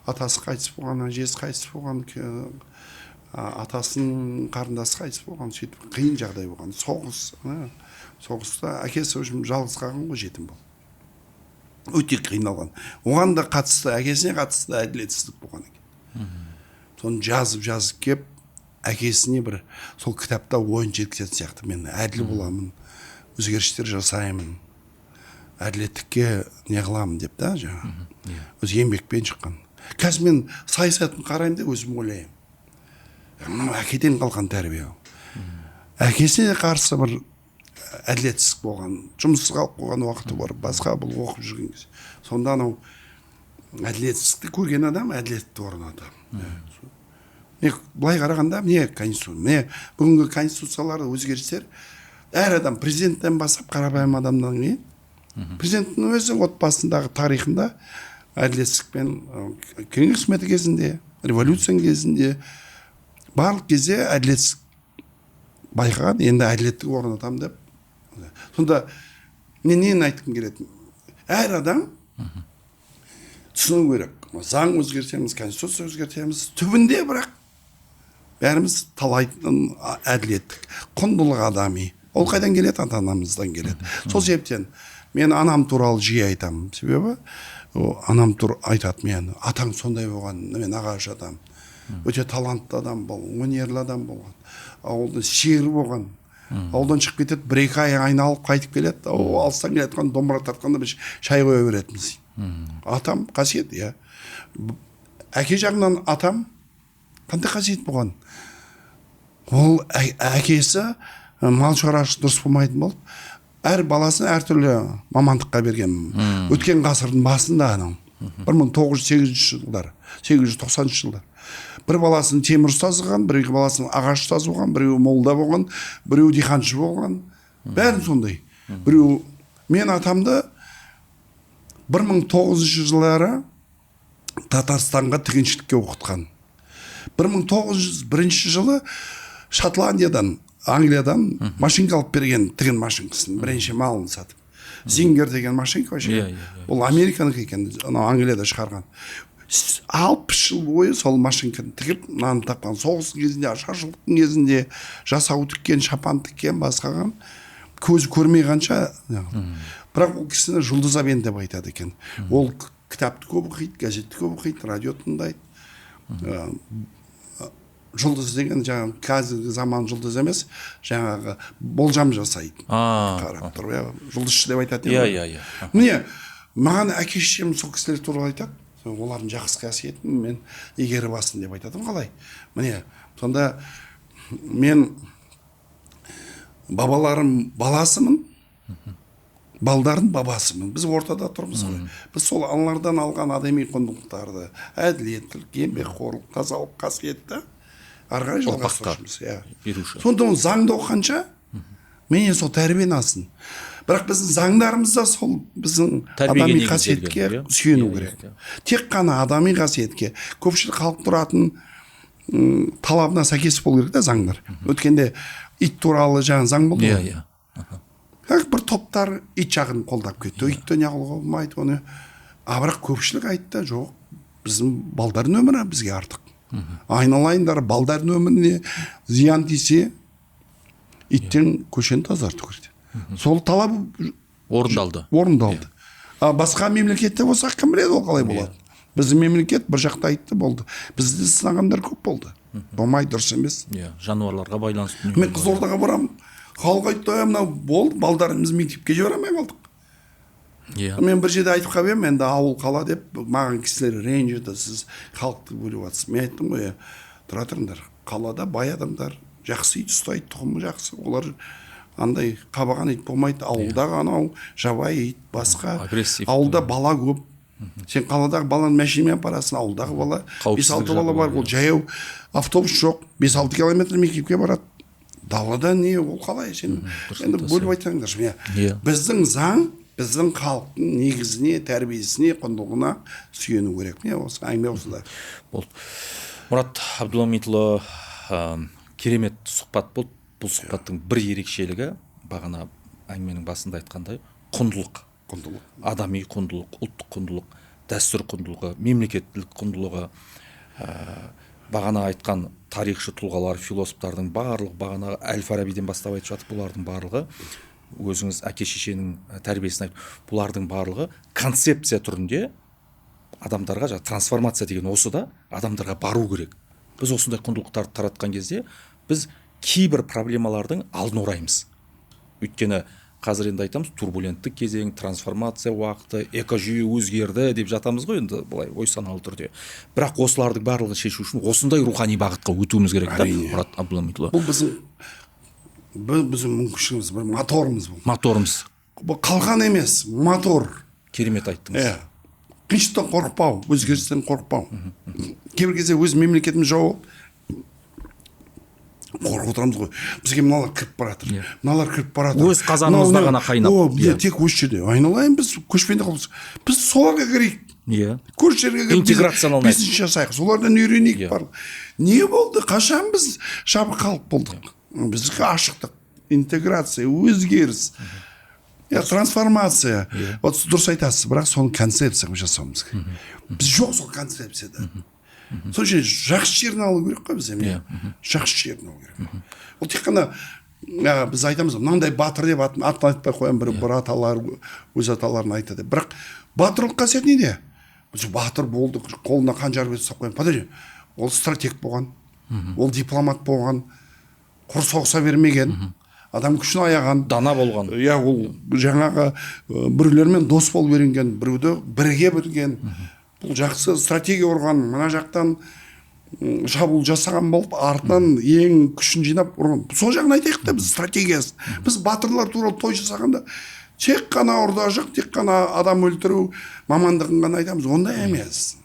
атасы қайтыс болған, жез қайтыс болған, атасының қарындасы қайтыс болған, сөйтіп қиын жағдай болған. Соғыста әкесі жалғыз қалған ғой, жетім бол. Өте қиналған. Оған да қатысты, әкесіне қатысты әділетсіздік болған екен. Соны жазып кеп, әкесіне бір сол кітапта ойын жеткізетін сияқты. Мен әділ боламын, өзгерістер жасаймын, әділеттікке не қыламын деп та жаңа. Өз еңбекпен шыққан. Қазір мен саясатын қараймын деп өзім ойлаймын. Әкеден қалған тәрбие. Әкесіне қарсы бір әділетсіздік болған, жұмыссыз қалып қойған уақыты бар, басқа бұл оқып жүрген кезде. Сонда анау әділетсіздікті көрген адам әділетті орнады. Былай қарағанда, бүгінгі конституцияларды өзгерістер, әр адам президенттен басып қарапайым адамнан кейін, президенттің өзі отбасындағы тарихында әділетсіздікпен кеңес үкіметі кезінде, революцияның кезінде барлық кезде әділетсіз байқаған, енді әділеттік орнатамын деп. Сонда мен нені айтқым келеді? Әр адам түсіну керек. Заң өзгертеміз, конституция өзгертеміз. Түбінде бірақ бәріміз талайтын әділеттік, құндылық адами. Ол қайдан келеді? Ата-анамыздан келеді. Сол себептен мен анам туралы жиі айтамын. Себебі анам айтады, мен атаң сондай болған, мен ағаш адам. Өте талантты адам болған, өнерлі адам болған. Ауылда шер болған. Ауылдан шығып кетеді, бір-екі ай айналып қайтып келеді. Алыстан келетқан домбыра тартқанда біз шай қоя беретінбіз. Атам қасиет, иә. Әке жағынан атам қандай қасиет болған? Ол әкесі мал шаруашылығы дұрыс болмайтын болды. Әр баласын әртүрлі мамандыққа берген. Өткен ғасырдың басында анау. 1908 жылдар, 890 жылдар. Бір баласын темір ұстазы болған, бір баласын ағаш ұстазы болған, біреу молда болған, біреу диқаншы болған. Бәрін сондай. Біреу мен атамды 1900 жылдары Татарстанға тігіншілікке оқытқан. 1901 жылы Шотландиядан, Англиядан машинка алып берген, тігін машинкасын, бірінші малын сатып. Зингер деген машинка вообще. Ол Американікі екен, Англияда шығарған. 60 жыл бойы сол машинканы тігіп, нан тапқан. Соғыс кезінде, ашаршылықтың кезінде жасау тіккен, шапан тіккен, басқаған. Көзі көрмей қанша. Бірақ ол кісіні жұлдызабен деп айтады екен. Ол кітапты көп оқиды, газетті көп оқиды, радио тыңдайды. Жұлдыз деген жаңағы қазіргі заман жұлдыз емес, жаңағы болжам жасайды. Қарап тұр, жұлдызшы деп айтады. Міне, маған әке-шешем сол кісілер туралы айтады. Олардың жақсы қасиетін мен егері басын деп айтадым. Қалай? Міне, сонда мен бабаларым баласымын, балдардың бабасымын. Біз ортада тұрмыз ғой. Біз сол аналардан алған адами құндылықтарды, әділеттілік, еңбекқорлық, тазалық, қасиетті ары қарай жалғастырушымыз. Сонда ол заңды оқығанша менен сол тәрбиені алсын. Бірақ біздің заңдарымызда сол біздің адами қасиетке сүйену керек. Тек қана адами қасиетке, көпшілік халық тұратын талабына сәйкес болу керек та заңдар. Өткенде ит туралы жаңа заң болды ғой. Бір топтар ит жағын қолдап кетті. Итті неғылға болмайды оны. Бірақ көпшілік айтты, жоқ, біздің балдардың өмірі бізге артық. Айналайындар, балдардың өміріне зиян тисе, иттен көшені тазарту керек. Сол талап орындалды. Басқа мемлекетте болсақ, кім біледі ол қалай болады? Біздің мемлекет бір жақта айтты, болды. Бізді сынағандар көп болды. Болмай, дұрыс емес. Жануарларға байланысты. Мен Қызылордаға барамын. Халық айтты, мынау болды, балдарымыз мектепке жібермей қалдық. Мен бір жерде айтып қалып енді ауыл қала деп, маған кісілер ренжіді, сіз халықты бөліп жатсыз. Мен айттым ғой, тұра тұрыңдар, қалада бай адамдар жақсы ит ұстайды, тұқымы жақсы, олар андай қабаған ит болмайды. Ауылдағы анау жабайы ит, басқа. Ауылда бала көп. Сен қаладағы баланы мәшинемен апарасың, ауылдағы бала 5-6 бала бар, ол жаяу автобус жоқ, 5-6 километр мектепке барады. Далада не, ол қалай? Сен енді бөліп айтсаңдар. Біздің заң біздің халықтың негізіне, тәрбиесіне, құндылығына сүйену керек. Міне осы әңгіме осында. Болды. Мұрат Абдуламитұлы, керемет сұхбат болды. Бұл сұхбаттың бір ерекшелігі, бағана әңгіменің басында айтқандай, құндылық. Адами құндылық, ұлттық құндылық, дәстүр құндылығы, мемлекеттілік құндылығы, бағана айтқан тарихшы тұлғалар, философтардың барлығы, бағана Әл-Фарабиден бастап айтып жатып, бұлардың барлығы, өзіңіз әке-шешенің тәрбиесін айтып, бұлардың барлығы концепция түрінде адамдарға, трансформация деген осы да, адамдарға бару керек. Біз осындай құндылықтарды таратқан кезде, біз кейбір проблемалардың алдын ораймыз. Өйткені қазір енді айтамыз, турбуленттік кезең, трансформация уақыты, экожүйе өзгерді деп жатамыз ғой, енді былай ой саналы түрде. Бірақ осылардың барлығын шешу үшін осындай рухани бағытқа өтуіміз керек та, Мұрат Абдуламитұлы. Бұл біздің мүмкіншілігіміз, бір моторымыз бұл. Моторымыз. Бұл қалған емес, мотор. Керемет айттыңыз. Қиыншылықтан қорықпау, өзгерістен қорықпау. Кейбір кезде өз мемлекетіміз жауып, қорқып отырамыз ғой. Бізге мыналар кіріп бара жатыр, мыналар кіріп бара жатыр. Өз қазанымызда ғана қайнап. Тек осы жерде айналайын, біз көшпенді қылмыз. Біз соларға кірейік. Көрші жерге кіріп интеграцияланайық, бизнес жасайық, солардан үйренейік. Не болды? Қашан біз жабық халық болдық? Бізге ашықтық, интеграция, өзгеріс, трансформация. Вот дұрыс айтасыз, бірақ соны концепцияға жасауымыз керек. Біз жоқ сол концепцияда. Сол үшін жақсы жерін алу керек қой бізде. Жақсы жерін алу керек. Ол тек қана біз айтамыз, мынандай батыр деп атын айтпай қоям, бір аталар өз аталарын айтады. Бірақ батырлық қасиет неде? Біз батыр болды, қолына қанжар ұстап қоям. Подожди, ол стратег болған, ол дипломат болған, құр соғыса бермеген, адам күшін аяған, дана болған. Ол жаңағы біреулермен дос болып үйренген, біреуді бірге білген, бұл жақсы стратегия ұрған, мына жақтан шабуыл жасаған болып, артынан ең күшін жинап ұрған. Сол жағын айтайық та, біз стратегиясы. Біз батырлар туралы той жасағанда тек қана ұрда-жық, тек қана адам өлтіру мамандығын ғана айтамыз. Ондай емес.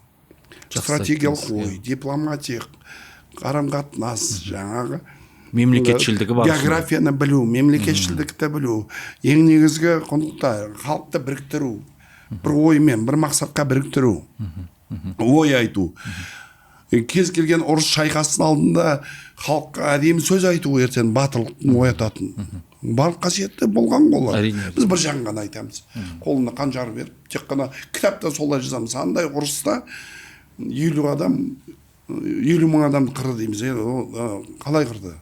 Стратегиялық ой, дипломатиялық қарым-қатынас, жаңағы мемлекетшілдігі бар. Географияны білу, мемлекетшілдікті білу, ең негізгі құндылықтар, халықты біріктіру, бір оймен, бір мақсатқа біріктіру, ой айту. Кез келген ұрыс шайқастың алдында халыққа әдемі сөз айту ертең батырлықтың оятатын. Барлық қасиетті болған олар. Біз бір жағын ғана айтамыз. Қолына қанжар беріп, тек қана кітапта солай жазамыз. Андай ұрыста 50 мың адам қырды дейміз. Қалай қырды?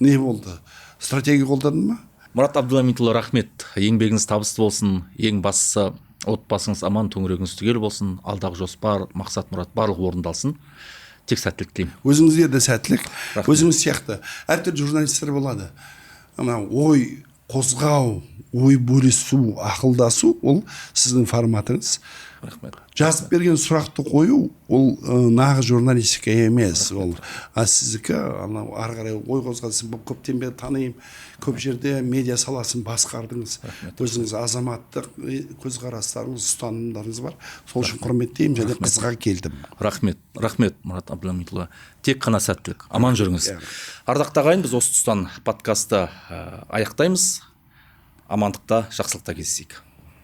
Не болды? Стратегия қолдадың ма? Мұрат Абдуламитұлы, рахмет. Еңбегіңіз табысты болсын. Ең бастысы отбасыңыз аман, төңірегіңіз түгел болсын. Алдағы жоспар, мақсат, мұрат барлығы орындалсын. Тек сәттілік тілеймін. Өзіңізге де сәттілік. Өзіңіз сияқты әртүрлі журналистер болады. Ой қозғау, ой бөлісу, ақылдасу, ол сіздің форматыңыз. Жазып берген сұрақты қою, ол нағыз журналистика емес. Ол сіздікі ары қарай ой қозғалсын, көптен бері танимын, көп жерде медиа саласын басқардыңыз. Өзіңіз азаматтық көзқарастарыңыз, ұстанымдарыңыз бар. Сол үшін құрметтеймін және қызға келдім. Рахмет, Мұрат Абдуламитұлы. Тек қана сәттілік. Аман жүріңіз. Ардақты ағайын, біз осы тұстан подкасты аяқтаймыз. Амандықта, жақсылықта кездесейік.